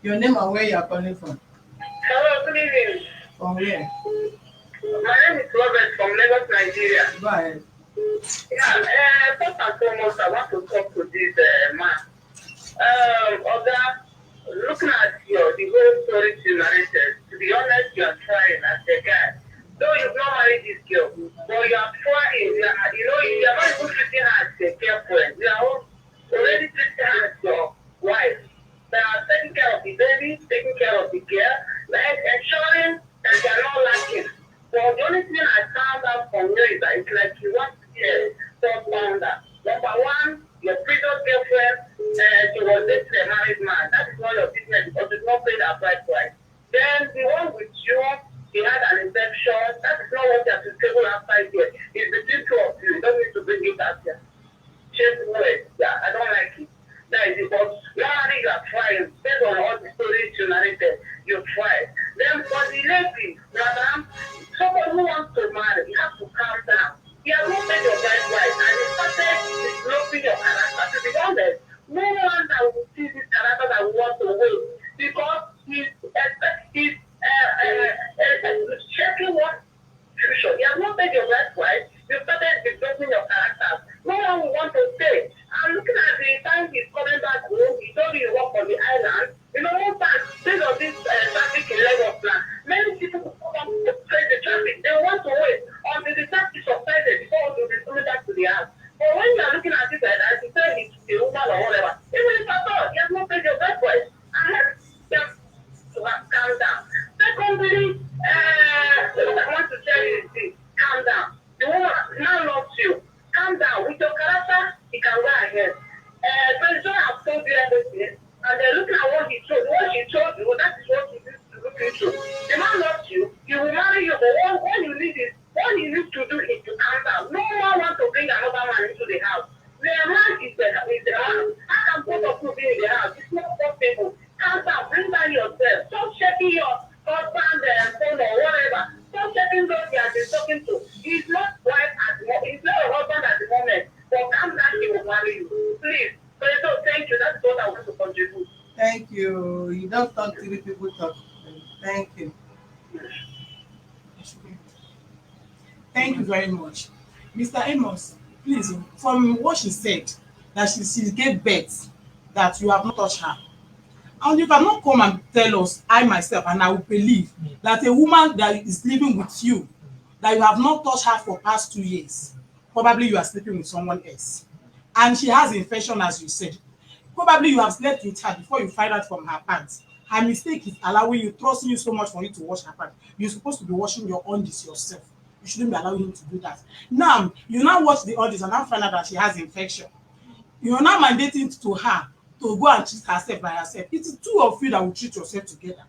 Your name and where you are calling from. Hello, good evening. From where? My name is Robert from Lagos, Nigeria. Go ahead. Yeah, first and foremost, I want to talk to this man. Oga, looking at the whole story you narrated, to be honest, you are trying as a guy. Though you've not married this girl, but you are trying. You are not even treating her as a girlfriend. You are already treating her as your wife. They are taking care of the baby, taking care of the girl, like ensuring that they are not lacking. But the only thing I found out from you is that it's like you want to be a third founder. Number one, your previous girlfriend, she was dating a married man. That is not your business because it's not paid her price. Then the one with you, he had an infection. That is not what you have to table outside here. It's between two of you. You don't need to bring it out here. Change words. Yeah, I don't like it. That is it. But normally you are trying. Based on all the stories you narrated, you tried. Then for the lady, madam, someone who wants to marry, you have to calm down. He has not made your life right, and he started developing your character. To be honest, no one that will see this character that will want to win because he's checking what future. You have not made your life right. You started developing your character. No one will want to stay. And looking at the time he's coming back home, he told you to work on the island. You know, one time, based on this traffic in Lagos plan, many people will come to face the traffic. They want to wait until the traffic subsided before they will be coming back to the house. But when you are looking at it like that, you say it's a woman or whatever, even if at all, you have not paid your best for it. And just calm down. Secondly, what I want to tell you is this: calm down. The woman now loves you. Calm down. With your character, he can go ahead. President has told you everything, and they're looking at what he told you, that is what he needs to look into. The man loves you, he will marry you, but what you need to do is to calm down. No one wants to bring another man into the house. The man is the man. How can both of you be in the house? It's not possible. want to contribute. Thank you. You don't talk three people talk. Thank you. Thank you very much. Mr. Amos, please, from what she said, that she gave birth, that you have not touched her. And you cannot come and tell us, I myself, and I will believe that a woman that is living with you, that you have not touched her for past 2 years, probably you are sleeping with someone else. And she has infection, as you said. Probably you have slept with her before you find out from her pants. Her mistake is allowing you, trusting you so much for you to wash her pants. You're supposed to be washing your undies yourself. You shouldn't be allowing him to do that. Now, you now wash the undies and now find out that she has infection. You are now mandating to her to go and treat herself by herself. It is two of you that will treat yourself together.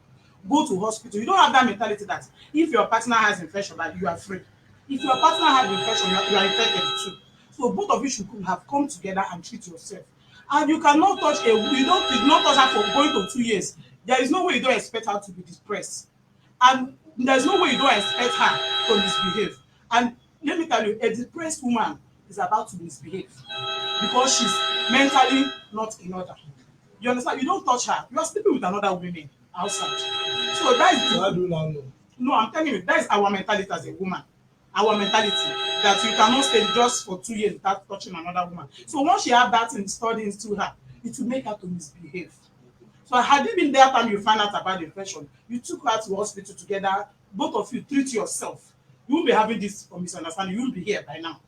Go to hospital. You don't have that mentality that if your partner has infection, that you are free. If your partner has infection, you are infected too. So both of you should have come together and treat yourself. And you cannot touch you don't did not touch her for going to 2 years. There is no way you don't expect her to be depressed. And there's no way you don't expect her to misbehave. And let me tell you, a depressed woman is about to misbehave because she's mentally not in order. You understand? You don't touch her. You are sleeping with another woman outside. So that is So how do you now know? no, I'm telling you, that is our mentality as a woman. Our mentality that you cannot stay just for 2 years without touching another woman. So once she have that installed into her, it will make her to misbehave. So had it been that time you find out about the infection, you took her to hospital together, both of you treat yourself. You won't be having this misunderstanding. You will be here by now.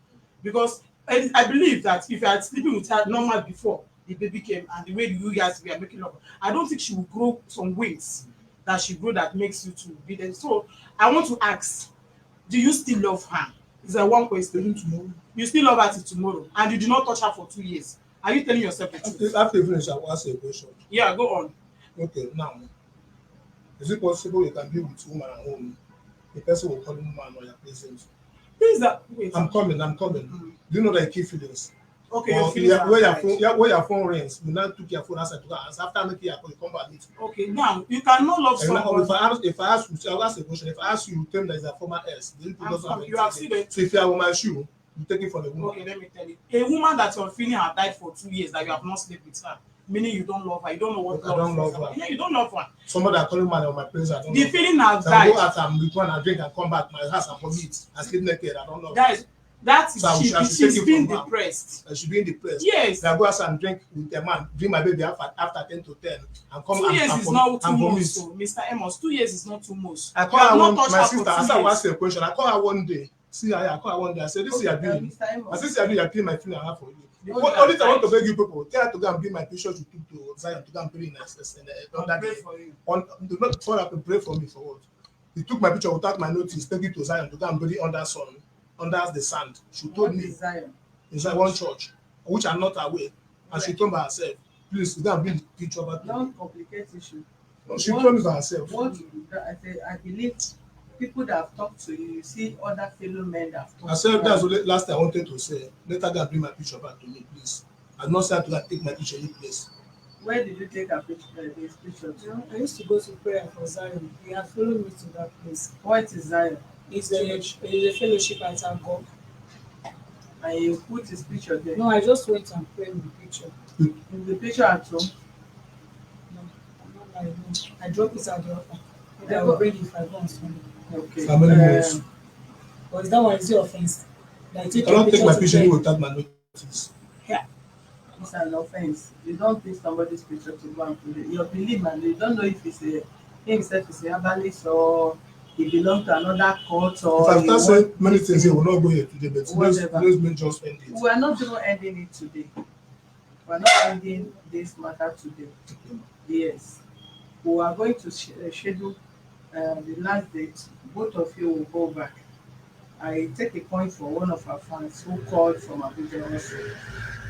Because I believe that if you are sleeping with her normal before the baby came and the way you guys were making love, I don't think she will grow some wings that she grow that makes you to be there. So I want to ask, do you still love her? Is that one question? Tomorrow. You still love her till tomorrow and you did not touch her for 2 years. Are you telling yourself the truth? After you finish, I will ask you a question. Yeah, go on. Okay, now, is it possible you can be with woman at home? The person will call you woman or your present. Please, wait. I'm coming. Do you know that key feelings? Okay, Or your feelings are where right. where your phone rings, you now took your phone outside to go answer. After making your call, you come back meet me. Okay, now you cannot love And now, somebody. if I ask you, I'll ask a question. If I ask you, you tell me that is a former ex. Then you doesn't have You have anything. seen it. So if you are on my shoe, you take it from the woman. Okay, let me tell you. A woman that your feeling have died for 2 years that you have not slept with her, meaning you don't love her, you don't know what I don't love her. Yeah, you don't love her. Somebody that calling man on my place, I don't The love her. feeling has So I go died. out and with one and drink and come back my house and vomit and sleep naked. I don't love her. That So I should she's take it being from her. depressed. I should be depressed. Yes. So I go outside and drink with a man, bring my baby after 10 to 10 and come 2 years and is not too vomit. much, so Mr. Amos. 2 years is not too much. I You call have her not one, touched my her sister, for as 2 I years. ask her a question, I call her one day. See her, I call her one day. I say, this is your doing. Mr. Amos. I say, see, you're doing my feeling I have for you. Don't Only thing I want to advise. beg you people, tell her to go and bring my pictures you took to Zion to go and pray in on that Pray day. for you. Do not for her to pray for me for what? He took my picture without my notice, take it to Zion to go and bury it under sun, under the sand. She told me Zion. inside one church, which I'm not aware. And she told me herself, please go and bring the picture back to me. Don't complicate issue. No, she told me by herself. I believe people that have talked to you, you see other fellow men that have talked I said to that's you. the last thing I wanted to say. Let her go and bring my picture back to me, please. I not say to go and take my picture any place. Where did you take a picture? This picture You to? know, I used to go to prayer for Zion. He had followed me to that place. What is Zion? It's a fellowship at Angkor. And you put his picture there. No, I just went and prayed with the picture. In the picture at home. No, I'm not married. No. I drop it at the altar. Maybe I will bring it if I go on Sunday. Okay. Family knows. But is that one is the offense? Like, I take cannot take my to picture pray. without my notice. It's an offense. You don't take somebody's picture to go and put it. Your belief, man, you don't know if it's a himself is a herbalist or he belongs to another cult or If I he start saying wants many this things, thing. he will not go here today, but Whatever. those men just end it. We are not even ending it today. We are not ending this matter today. Yes. We are going to schedule the last date. Both of you will go back. I take a point for one of our fans who called from Abuja also.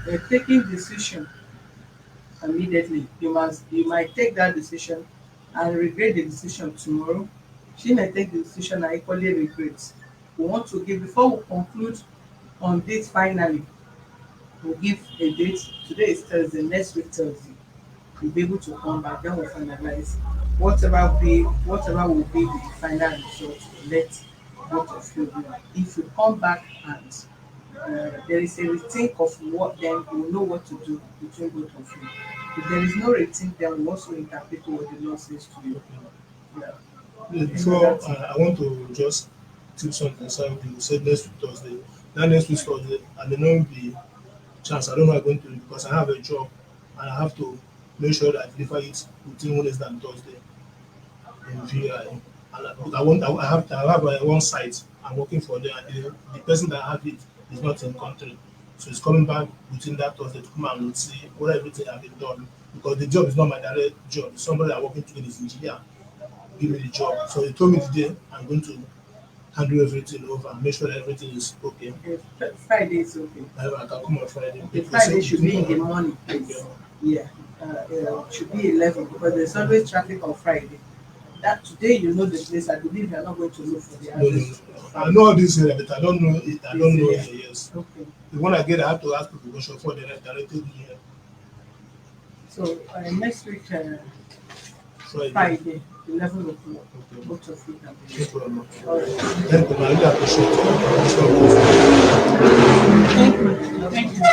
They're taking decision immediately. You might take that decision and regret the decision tomorrow. She may take the decision and equally regret. We want to give before we conclude on this finally. We'll give a date. Today is Thursday, next week Thursday. We'll be able to come back, then we'll finalize whatever will be the final result. Let both of you know. If you come back and there is a rethink of what, then you will know what to do between both of you. If there is no rethink, then we also interpret what the law says to you. Yeah. Yeah, Any other before thing? I want to just tip something. So you said next week Thursday. That next week Thursday, and there will be chance. I don't know how I'm going to do it because I have a job and I have to make sure that I deliver it within Wednesday and Thursday in VI. And I have one site I'm working for there, and the person that have it is not in country. So it's coming back within that Thursday to come and see whether everything has been done. Because the job is not my direct job. It's somebody I'm working with is engineer. Give me the job. So he told me today I'm going to handle everything over and make sure that everything is okay. Okay, Friday is okay. I can come on Friday. Okay, If they say Friday should be in the between morning, please. okay. Yeah, should be 11 because there's always traffic on Friday. That today you know the place. I believe you are not going to look for the No, no, address. no. I know all this area, but I don't know it. I don't know This it. Yes. Okay. The one I get, I have to ask people to for the directed me here So next week, Friday. Friday, 11 o'clock, Okay. both of you can be No there. problem. All right. Thank you. I really appreciate it. Thank you. Thank you.